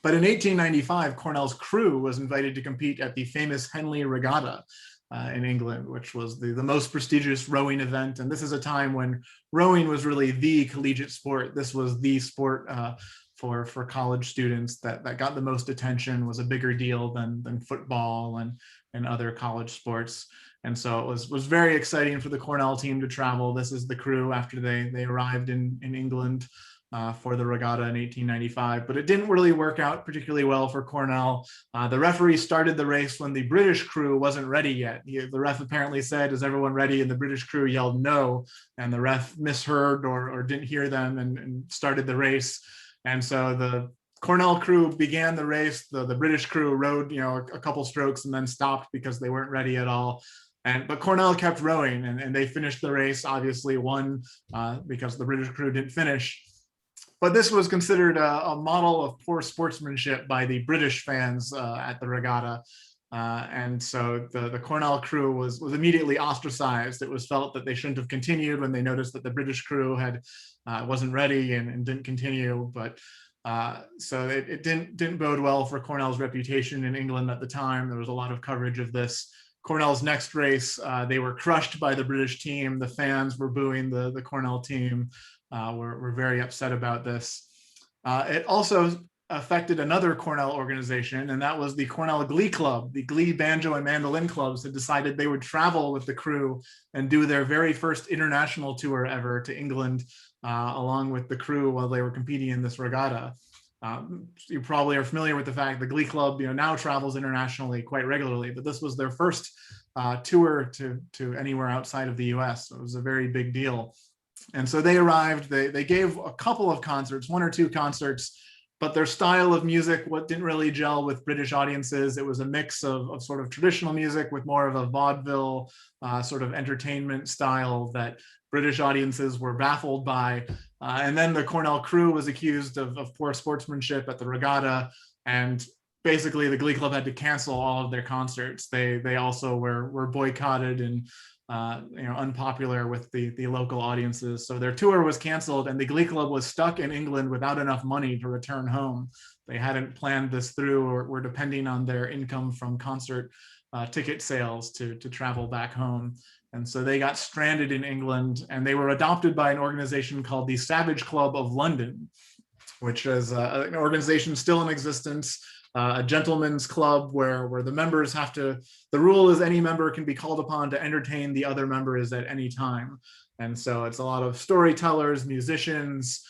But in 1895, Cornell's crew was invited to compete at the famous Henley Regatta in England, which was the most prestigious rowing event. And this is a time when rowing was really the collegiate sport. This was the sport for college students that got the most attention, was a bigger deal than football and other college sports. And so it was very exciting for the Cornell team to travel. This is the crew after they arrived in England for the regatta in 1895, but it didn't really work out particularly well for Cornell. The referee started the race when the British crew wasn't ready yet. The ref apparently said, "Is everyone ready?" And the British crew yelled no, and the ref misheard or didn't hear them and started the race. And so the Cornell crew began the race. The British crew rowed, a couple strokes and then stopped because they weren't ready at all. But Cornell kept rowing, and they finished the race, obviously won because the British crew didn't finish. But this was considered a model of poor sportsmanship by the British fans at the regatta. And so the Cornell crew was immediately ostracized. It was felt that they shouldn't have continued when they noticed that the British crew wasn't ready and didn't continue. But so it didn't bode well for Cornell's reputation in England at the time. There was a lot of coverage of this. Cornell's next race, they were crushed by the British team. The fans were booing the Cornell team. We're very upset about this. It also affected another Cornell organization, and that was the Cornell Glee Club. The Glee banjo and mandolin clubs had decided they would travel with the crew and do their very first international tour ever to England, along with the crew while they were competing in this regatta. You probably are familiar with the fact the Glee Club, now travels internationally quite regularly, but this was their first tour to anywhere outside of the US. So it was a very big deal. And so they arrived, they gave a couple of concerts, one or two concerts, but their style of music didn't really gel with British audiences. It was a mix of sort of traditional music with more of a vaudeville sort of entertainment style that British audiences were baffled by. And then the Cornell crew was accused of poor sportsmanship at the regatta, and basically the Glee Club had to cancel all of their concerts. They also were boycotted and unpopular with the local audiences. So their tour was canceled, and the Glee Club was stuck in England without enough money to return home. They hadn't planned this through, or were depending on their income from concert ticket sales to travel back home. And so they got stranded in England, and they were adopted by an organization called the Savage Club of London, which is an organization still in existence. A gentleman's club where the members the rule is any member can be called upon to entertain the other members at any time. And so it's a lot of storytellers, musicians,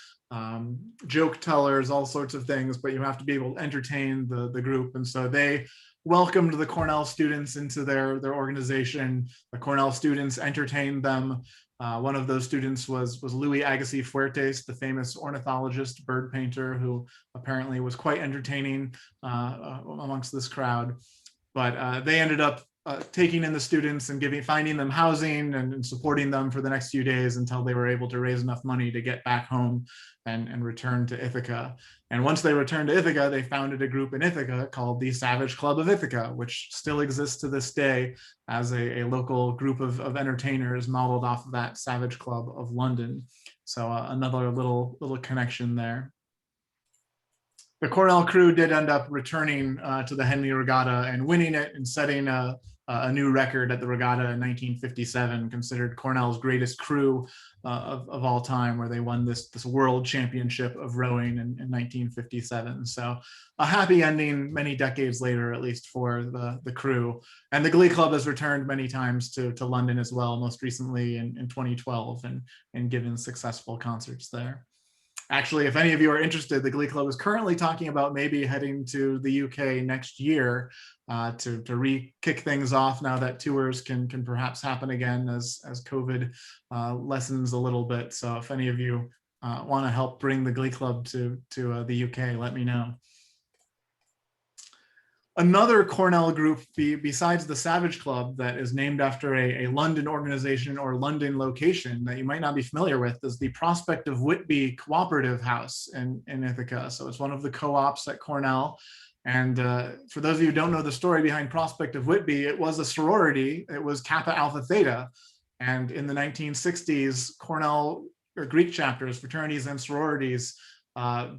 joke tellers, all sorts of things, but you have to be able to entertain the group. And so they welcomed the Cornell students into their organization. The Cornell students entertained them. One of those students was Louis Agassiz Fuertes, the famous ornithologist, bird painter, who apparently was quite entertaining amongst this crowd. But they ended up taking in the students and finding them housing and supporting them for the next few days until they were able to raise enough money to get back home and return to Ithaca. And once they returned to Ithaca, they founded a group in Ithaca called the Savage Club of Ithaca, which still exists to this day as a local group of entertainers modeled off of that Savage Club of London. So another little connection there. The Cornell crew did end up returning to the Henley Regatta and winning it and setting a new record at the regatta in 1957, considered Cornell's greatest crew of all time, where they won this world championship of rowing in 1957. So a happy ending many decades later, at least for the crew. And the Glee Club has returned many times to London as well, most recently in 2012 and given successful concerts there. Actually, if any of you are interested, the Glee Club is currently talking about maybe heading to the UK next year to re-kick things off now that tours can perhaps happen again as COVID lessens a little bit. So if any of you want to help bring the Glee Club to the UK, let me know. Another Cornell group besides the Savage Club that is named after a London organization or London location that you might not be familiar with is the Prospect of Whitby Cooperative House in Ithaca. So it's one of the co-ops at Cornell. And for those of you who don't know the story behind Prospect of Whitby, it was a sorority. It was Kappa Alpha Theta. And in the 1960s, Cornell or Greek chapters, fraternities and sororities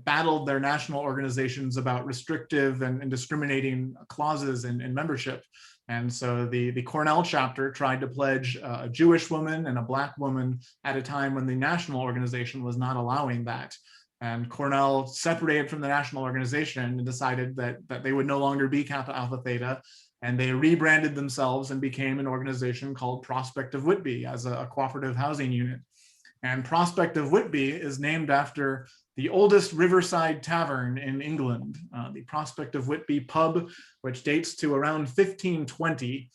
battled their national organizations about restrictive and discriminating clauses in membership. And so the Cornell chapter tried to pledge a Jewish woman and a Black woman at a time when the national organization was not allowing that. And Cornell separated from the national organization and decided that they would no longer be Kappa Alpha Theta. And they rebranded themselves and became an organization called Prospect of Whitby as a cooperative housing unit. And Prospect of Whitby is named after the oldest riverside tavern in England, the Prospect of Whitby pub, which dates to around 1520.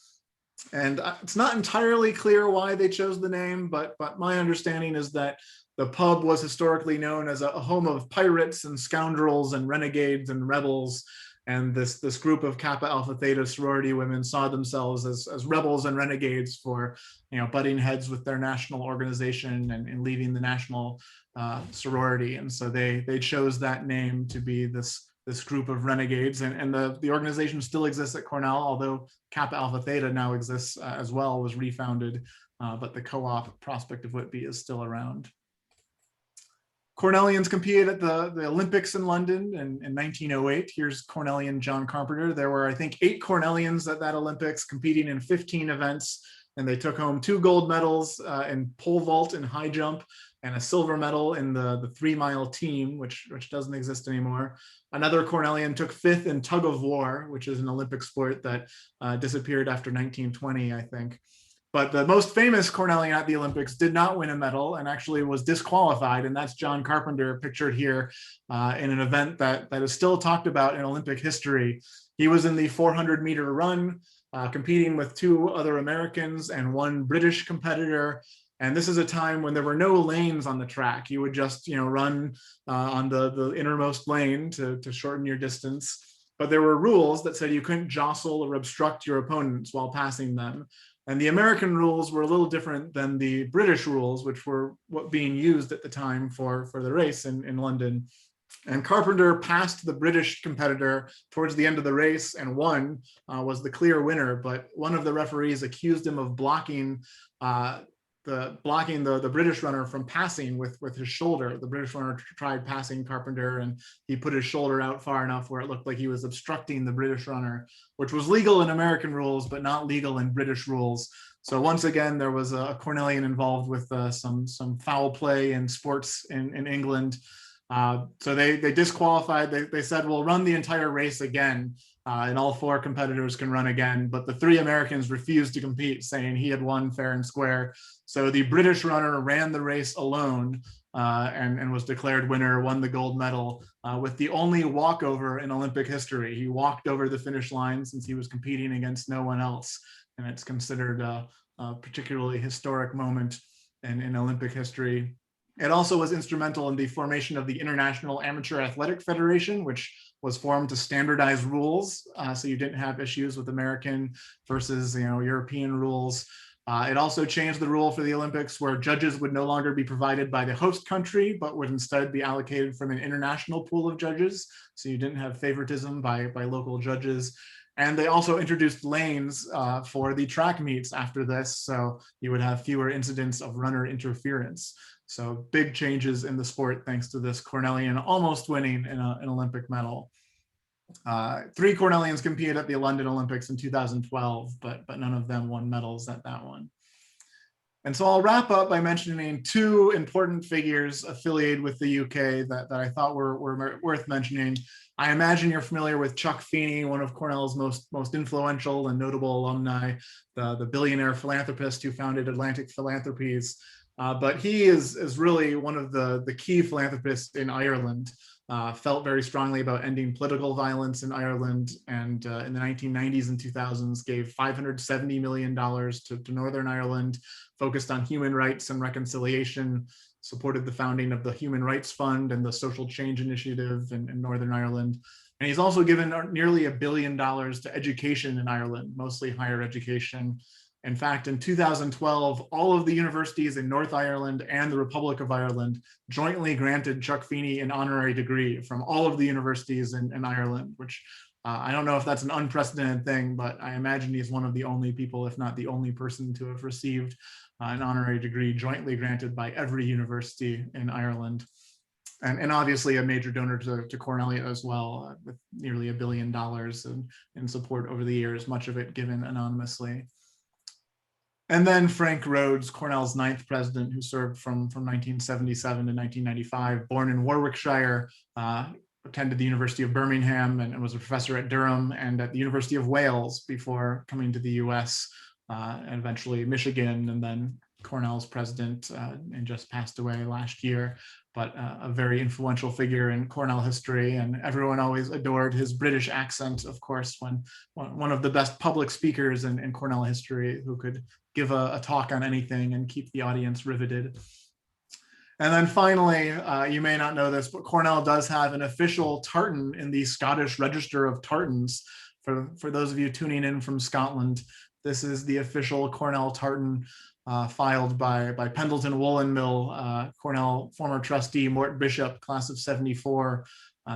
And it's not entirely clear why they chose the name, but my understanding is that the pub was historically known as a home of pirates and scoundrels and renegades and rebels. And this group of Kappa Alpha Theta sorority women saw themselves as rebels and renegades for, butting heads with their national organization and leaving the national sorority. And so they chose that name to be this group of renegades. And the organization still exists at Cornell, although Kappa Alpha Theta now exists as well, was refounded, but the co-op Prospect of Whitby is still around. Cornellians competed at the Olympics in London in 1908. Here's Cornellian John Carpenter. There were, I think, 8 Cornellians at that Olympics competing in 15 events, and they took home 2 gold medals in pole vault and high jump, and a silver medal in the 3-mile team, which doesn't exist anymore. Another Cornellian took 5th in tug of war, which is an Olympic sport that disappeared after 1920, I think. But the most famous Cornellian at the Olympics did not win a medal and actually was disqualified. And that's John Carpenter, pictured here in an event that is still talked about in Olympic history. He was in the 400-meter run, competing with 2 other Americans and 1 British competitor. And this is a time when there were no lanes on the track. You would just run on the innermost lane to shorten your distance. But there were rules that said you couldn't jostle or obstruct your opponents while passing them. And the American rules were a little different than the British rules, which were what being used at the time for the race in London. And Carpenter passed the British competitor towards the end of the race and won, was the clear winner. But one of the referees accused him of blocking the British runner from passing with his shoulder. The British runner tried passing Carpenter and he put his shoulder out far enough where it looked like he was obstructing the British runner, which was legal in American rules, but not legal in British rules. So once again, there was a Cornellian involved with some foul play in sports in England. So they disqualified. They said, we'll run the entire race again, and all 4 competitors can run again. But the 3 Americans refused to compete, saying he had won fair and square. So the British runner ran the race alone and was declared winner, won the gold medal with the only walkover in Olympic history. He walked over the finish line since he was competing against no one else. And it's considered a particularly historic moment in Olympic history. It also was instrumental in the formation of the International Amateur Athletic Federation, which was formed to standardize rules, so you didn't have issues with American versus European rules. It also changed the rule for the Olympics where judges would no longer be provided by the host country, but would instead be allocated from an international pool of judges. So you didn't have favoritism by local judges. And they also introduced lanes for the track meets after this. So you would have fewer incidents of runner interference. So big changes in the sport thanks to this Cornellian almost winning an Olympic medal. 3 Cornellians competed at the London Olympics in 2012, but none of them won medals at that one. And so I'll wrap up by mentioning 2 important figures affiliated with the UK that I thought were worth mentioning. I imagine you're familiar with Chuck Feeney, one of Cornell's most influential and notable alumni, the billionaire philanthropist who founded Atlantic Philanthropies. But he is really one of the key philanthropists in Ireland. Felt very strongly about ending political violence in Ireland, and in the 1990s and 2000s gave $570 million to Northern Ireland, focused on human rights and reconciliation, supported the founding of the Human Rights Fund and the Social Change Initiative in Northern Ireland. And he's also given nearly $1 billion to education in Ireland, mostly higher education. In fact, in 2012, all of the universities in North Ireland and the Republic of Ireland jointly granted Chuck Feeney an honorary degree from all of the universities in Ireland, which I don't know if that's an unprecedented thing, but I imagine he's one of the only people, if not the only person, to have received an honorary degree jointly granted by every university in Ireland. And obviously a major donor to Cornell as well, with nearly $1 billion in support over the years, much of it given anonymously. And then Frank Rhodes, Cornell's 9th president, who served from 1977 to 1995, born in Warwickshire, attended the University of Birmingham and was a professor at Durham and at the University of Wales before coming to the US, and eventually Michigan, and then Cornell's president, and just passed away last year, but a very influential figure in Cornell history. And everyone always adored his British accent, of course, when one of the best public speakers in Cornell history, who could give a talk on anything and keep the audience riveted. And then finally, you may not know this, but Cornell does have an official tartan in the Scottish Register of Tartans. For those of you tuning in from Scotland, this is the official Cornell tartan filed by Pendleton Woolen Mill. Cornell former trustee Mort Bishop, class of '74,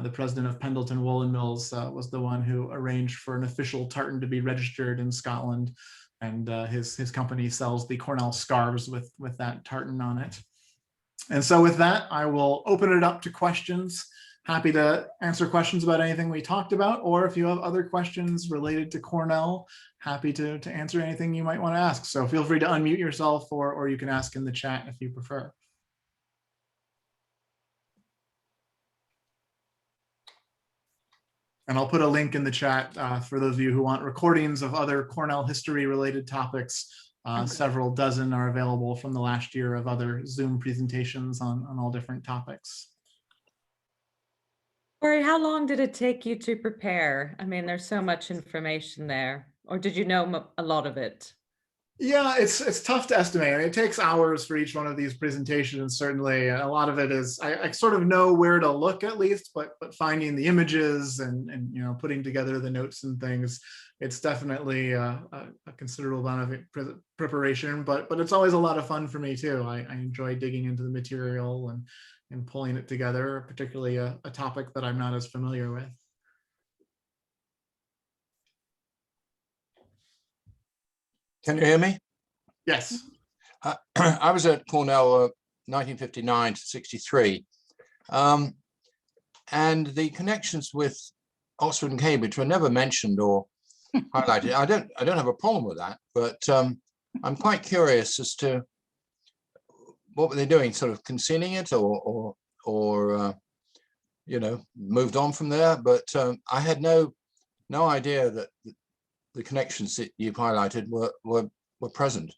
the president of Pendleton Woolen Mills, was the one who arranged for an official tartan to be registered in Scotland. And his company sells the Cornell scarves with that tartan on it. And so with that, I will open it up to questions. Happy to answer questions about anything we talked about, or if you have other questions related to Cornell, happy to answer anything you might want to ask. So feel free to unmute yourself, or you can ask in the chat if you prefer. And I'll put a link in the chat for those of you who want recordings of other Cornell history related topics. Several dozen are available from the last year of other Zoom presentations on all different topics. Cory, how long did it take you to prepare? I mean, there's so much information there. Or did you know a lot of it? Yeah, it's tough to estimate. I mean, it takes hours for each one of these presentations, certainly. A lot of it is, I sort of know where to look at least, but finding the images and putting together the notes and things, it's definitely a considerable amount of preparation, but it's always a lot of fun for me too. I enjoy digging into the material and pulling it together, particularly a topic that I'm not as familiar with. Can you hear me? Yes. I was at Cornell 1959 to 63. And the connections with Oxford and Cambridge were never mentioned or highlighted. I don't have a problem with that, but I'm quite curious as to what were they doing, sort of concealing it or moved on from there. But I had no idea that the connections that you've highlighted were present.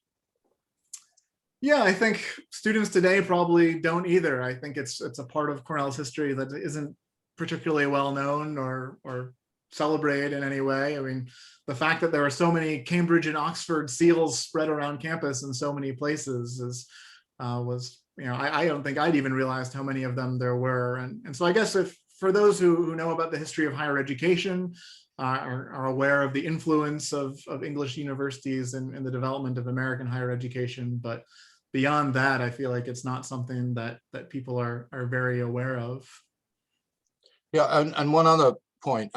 Yeah, I think students today probably don't either. I think it's a part of Cornell's history that isn't particularly well known or celebrated in any way. I mean, the fact that there are so many Cambridge and Oxford seals spread around campus in so many places I don't think I'd even realized how many of them there were. And so I guess if for those who know about the history of higher education, are aware of the influence of English universities in the development of American higher education. But beyond that, I feel like it's not something that people are very aware of. Yeah, and one other point,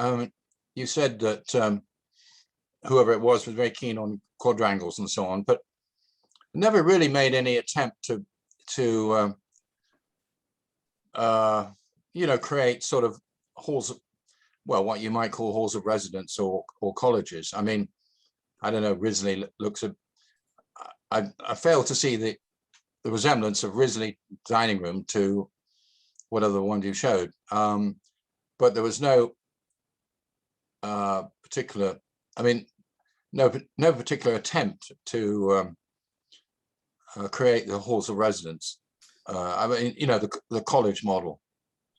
you said that whoever it was very keen on quadrangles and so on, but never really made any attempt to create sort of halls of, well, what you might call halls of residence or colleges. I mean, I don't know, Risley looks at, I fail to see the resemblance of Risley dining room to whatever the one you showed. But there was no particular, I mean, no particular attempt to create the halls of residence. I mean, the college model.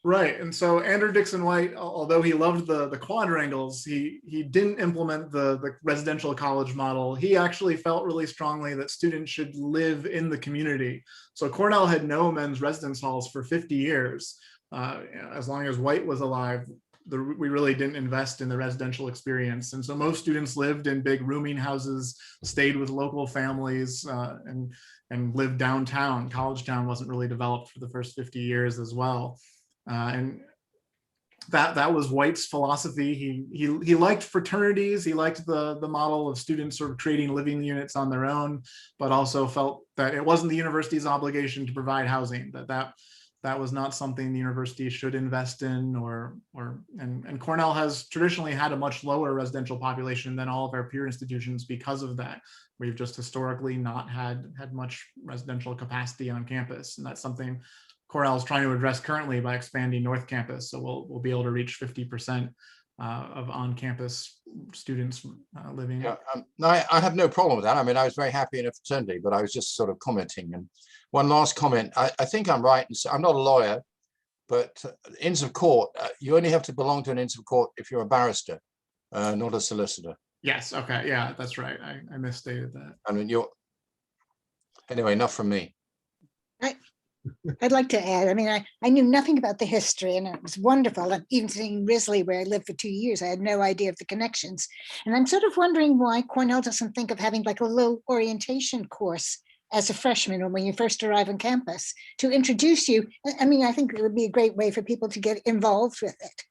Right, and so Andrew Dixon White, although he loved the quadrangles, he didn't implement the residential college model. He actually felt really strongly that students should live in the community. So Cornell had no men's residence halls for 50 years. As long as White was alive, we really didn't invest in the residential experience. And so most students lived in big rooming houses, stayed with local families, and lived downtown. College Town wasn't really developed for the first 50 years as well. And that was White's philosophy. He liked fraternities. He liked the model of students sort of creating living units on their own, but also felt that it wasn't the university's obligation to provide housing, that was not something the university should invest in, and Cornell has traditionally had a much lower residential population than all of our peer institutions because of that. We've just historically not had much residential capacity on campus, and that's something Cornell is trying to address currently by expanding North Campus. So we'll be able to reach 50% of on-campus students living. Yeah, I have no problem with that. I mean, I was very happy in a fraternity, but I was just sort of commenting. And one last comment, I think I'm right. I'm not a lawyer, but Inns of Court, you only have to belong to an Inns of Court if you're a barrister, not a solicitor. Yes, okay, yeah, that's right. I misstated that. I mean, anyway, enough from me. I'd like to add, I mean, I knew nothing about the history, and it was wonderful. And even seeing Risley, where I lived for 2 years, I had no idea of the connections. And I'm sort of wondering why Cornell doesn't think of having like a little orientation course as a freshman or when you first arrive on campus to introduce you. I mean, I think it would be a great way for people to get involved with it.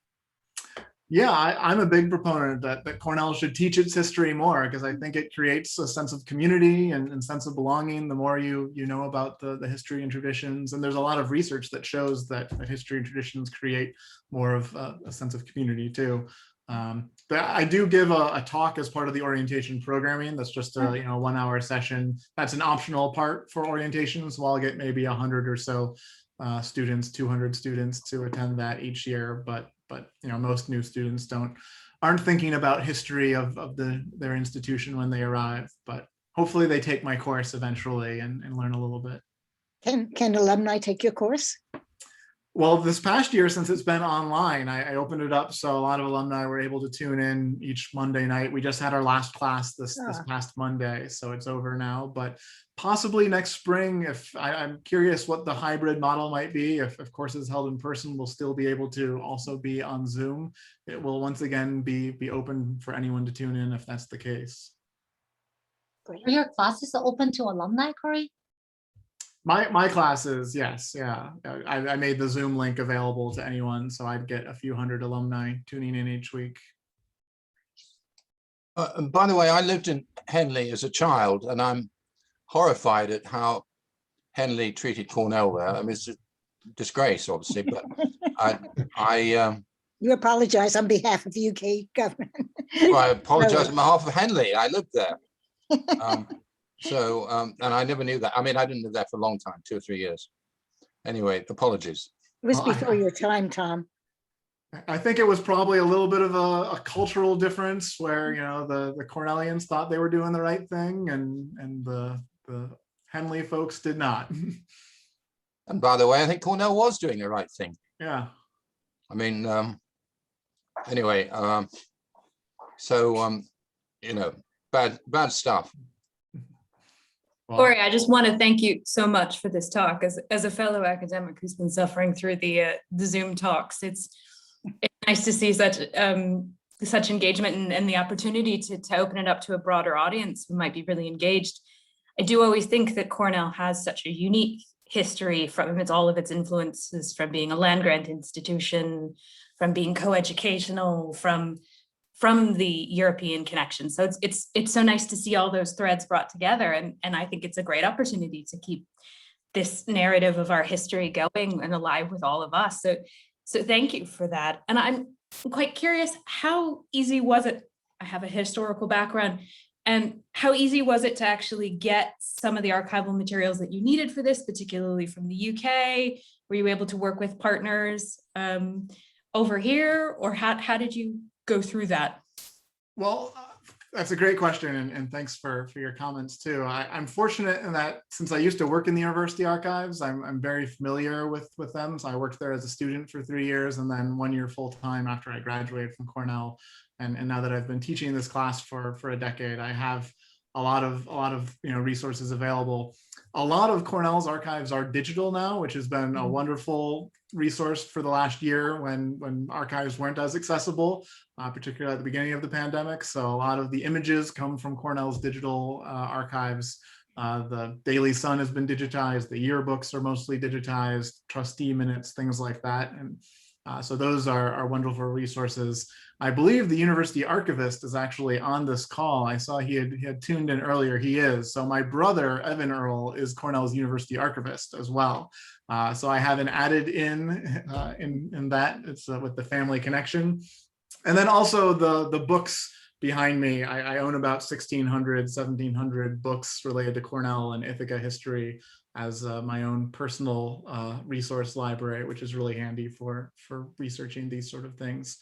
Yeah, I'm a big proponent that Cornell should teach its history more, because I think it creates a sense of community and sense of belonging the more you know about the history and traditions. And there's a lot of research that shows that history and traditions create more of a sense of community too. But I do give a talk as part of the orientation programming. That's just a 1 hour session. That's an optional part for orientation. So I'll get maybe 100 or so students, 200 students to attend that each year. But most new students aren't thinking about history of their institution when they arrive. But hopefully they take my course eventually and learn a little bit. Can alumni take your course? Well, this past year, since it's been online, I opened it up so a lot of alumni were able to tune in each Monday night. We just had our last class this past Monday, so it's over now. But possibly next spring, if I'm curious what the hybrid model might be. If courses held in person, we'll still be able to also be on Zoom. It will once again be open for anyone to tune in if that's the case. Are your classes open to alumni, Cory? My classes, yes, yeah. I made the Zoom link available to anyone, so I'd get a few hundred alumni tuning in each week. And by the way, I lived in Henley as a child, and I'm horrified at how Henley treated Cornell there. I mean, it's a disgrace, obviously, but You apologize on behalf of the UK government. Well, I apologize on behalf of Henley. I lived there. And I never knew that. I mean, I didn't live there for a long time, 2 or 3 years. Anyway, apologies. It was before your time, Tom. I think it was probably a little bit of a cultural difference where, the Cornellians thought they were doing the right thing and the Henley folks did not. And by the way, I think Cornell was doing the right thing. Yeah. I mean, anyway, bad stuff. Cory, I just want to thank you so much for this talk. As a fellow academic who's been suffering through the Zoom talks, it's it's nice to see such engagement and the opportunity to open it up to a broader audience who might be really engaged. I do always think that Cornell has such a unique history from all of its influences, from being a land-grant institution, from being co-educational, from the European connection. So it's so nice to see all those threads brought together. And I think it's a great opportunity to keep this narrative of our history going and alive with all of us. So thank you for that. And I'm quite curious, how easy was it? I have a historical background. And how easy was it to actually get some of the archival materials that you needed for this, particularly from the UK? Were you able to work with partners over here, or how did you go through that? Well, that's a great question, and thanks for your comments too. I'm fortunate in that since I used to work in the university archives, I'm very familiar with them. So I worked there as a student for 3 years, and then 1 year full time after I graduated from Cornell. And now that I've been teaching this class for a decade, I have a lot of resources available. A lot of Cornell's archives are digital now, which has been a wonderful resource for the last year when archives weren't as accessible, particularly at the beginning of the pandemic. So a lot of the images come from Cornell's digital archives. The Daily Sun has been digitized. The yearbooks are mostly digitized, trustee minutes, things like that. And so those are wonderful resources. I believe the university archivist is actually on this call. I saw he had tuned in earlier. He is. So my brother, Evan Earle, is Cornell's university archivist as well. So I have an added in that. It's with the family connection. And then also the books behind me. I own about 1,600, 1,700 books related to Cornell and Ithaca history as my own personal resource library, which is really handy for researching these sort of things.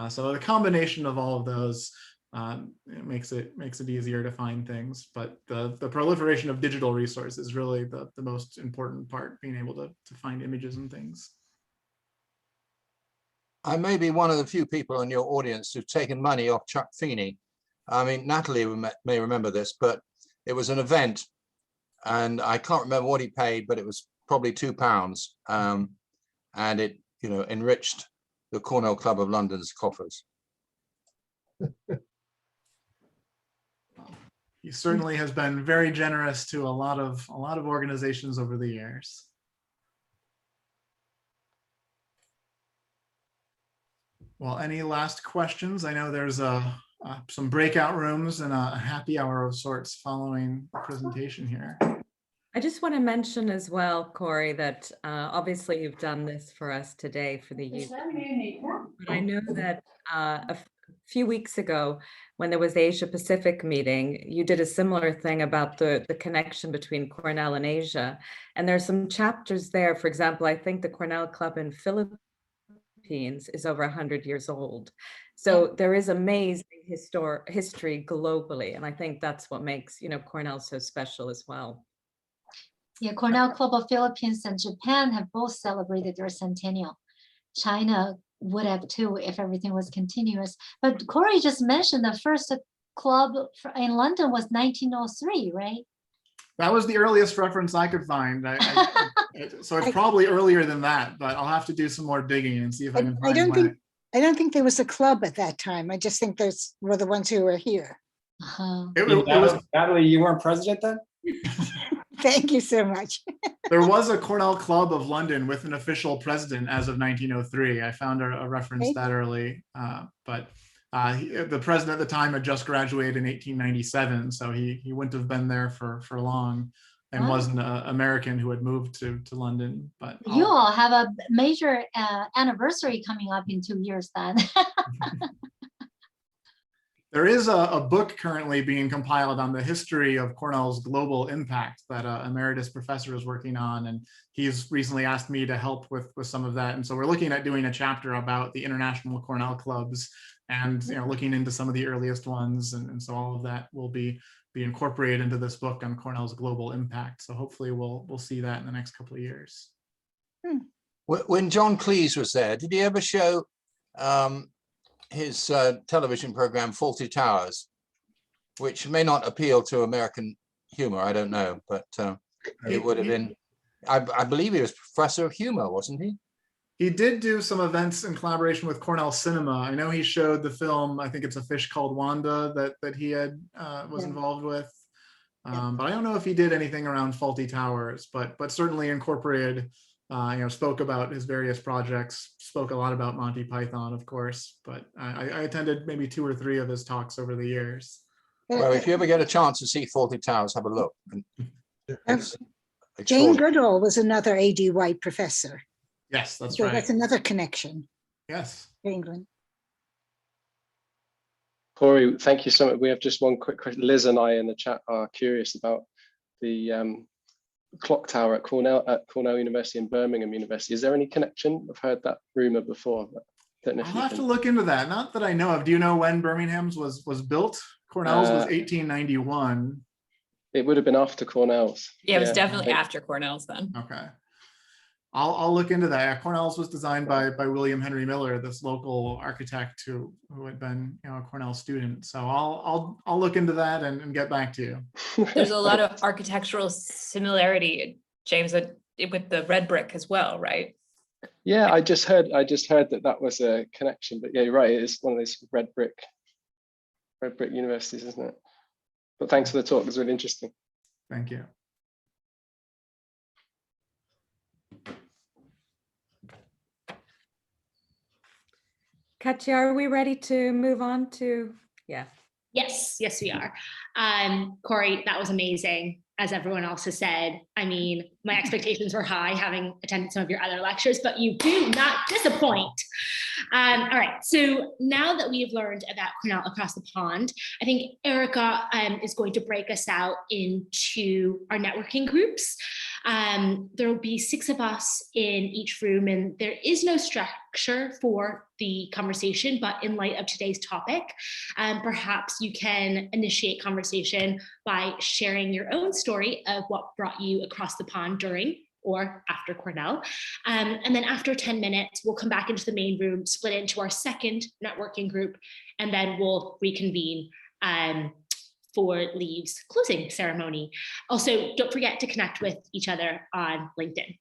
So the combination of all of those it makes it easier to find things. But the proliferation of digital resources is really the most important part, being able to find images and things. I may be one of the few people in your audience who've taken money off Chuck Feeney. I mean, Natalie may remember this, but it was an event and I can't remember what he paid, but it was probably £2. And it, enriched the Cornell Club of London's coffers. He certainly has been very generous to a lot of organizations over the years. Well, any last questions? I know there's some breakout rooms and a happy hour of sorts following the presentation here. I just want to mention as well, Cory, that obviously you've done this for us today for the youth. But I know that a few weeks ago, when there was the Asia Pacific meeting, you did a similar thing about the connection between Cornell and Asia. And there's some chapters there. For example, I think the Cornell Club in Philippines is over 100 years old. So there is amazing history globally. And I think that's what makes, Cornell so special as well. Yeah, Cornell Club of Philippines and Japan have both celebrated their centennial. China would have too if everything was continuous. But Cory just mentioned the first club in London was 1903, right? That was the earliest reference I could find. So it's probably earlier than that, but I'll have to do some more digging and see if I can find I don't think there was a club at that time. I just think those were the ones who were here. Natalie, you weren't president then? Thank you so much. There was a Cornell Club of London with an official president as of 1903. I found a reference that early, but the president at the time had just graduated in 1897, so he wouldn't have been there for long, and was an American who had moved to London. But you all have a major anniversary coming up in 2 years then. There is a book currently being compiled on the history of Cornell's global impact that emeritus professor is working on, and he's recently asked me to help with some of that. And so we're looking at doing a chapter about the international Cornell clubs, and looking into some of the earliest ones, and so all of that will be incorporated into this book on Cornell's global impact. So hopefully we'll see that in the next couple of years. When John Cleese was there, did he ever show his television program Fawlty Towers, which may not appeal to American humor, I don't know, but it would have been, I believe he was professor of humor, wasn't he? He did do some events in collaboration with Cornell Cinema. I know he showed the film, I think it's A Fish Called Wanda, that he had was Yeah. involved with. Yeah. But I don't know if he did anything around Faulty Towers, but certainly incorporated, spoke about his various projects, spoke a lot about Monty Python, of course, but I attended maybe 2 or 3 of his talks over the years. Well, if you ever get a chance to see Faulty Towers, have a look. It's Jane extraordinary. Goodall was another A.D. White professor. Yes, that's So right. that's another connection Yes. to England. Cory, thank you so much. We have just one quick question. Liz and I in the chat are curious about the clock tower at Cornell University and Birmingham University. Is there any connection? I've heard that rumor before, but I don't know if I'll you have to can. look into that. Not that I know of. Do you know when Birmingham's was built? Cornell's was 1891. It would have been after Cornell's. Yeah, it was I definitely think. after Cornell's then. Okay. I'll look into that. Yeah, Cornell's was designed by William Henry Miller, this local architect who had been a Cornell student. So I'll look into that and get back to you. There's a lot of architectural similarity, James, with the red brick as well, right? Yeah, I just heard that was a connection, but yeah, you're right. It's one of those red brick universities, isn't it? But thanks for the talk. It was really interesting. Thank you. Katya, are we ready to move on to, yeah. Yes, we are. Cory, that was amazing. As everyone else has said, I mean, my expectations were high having attended some of your other lectures, but you do not disappoint. All right, so now that we have learned about Cornell across the pond, I think Erica is going to break us out into our networking groups. There will be 6 of us in each room, and there is no structure for the conversation, but in light of today's topic, perhaps you can initiate conversation by sharing your own story of what brought you across the pond during or after Cornell. And then after 10 minutes, we'll come back into the main room, split into our second networking group, and then we'll reconvene for Leave's closing ceremony. Also, don't forget to connect with each other on LinkedIn.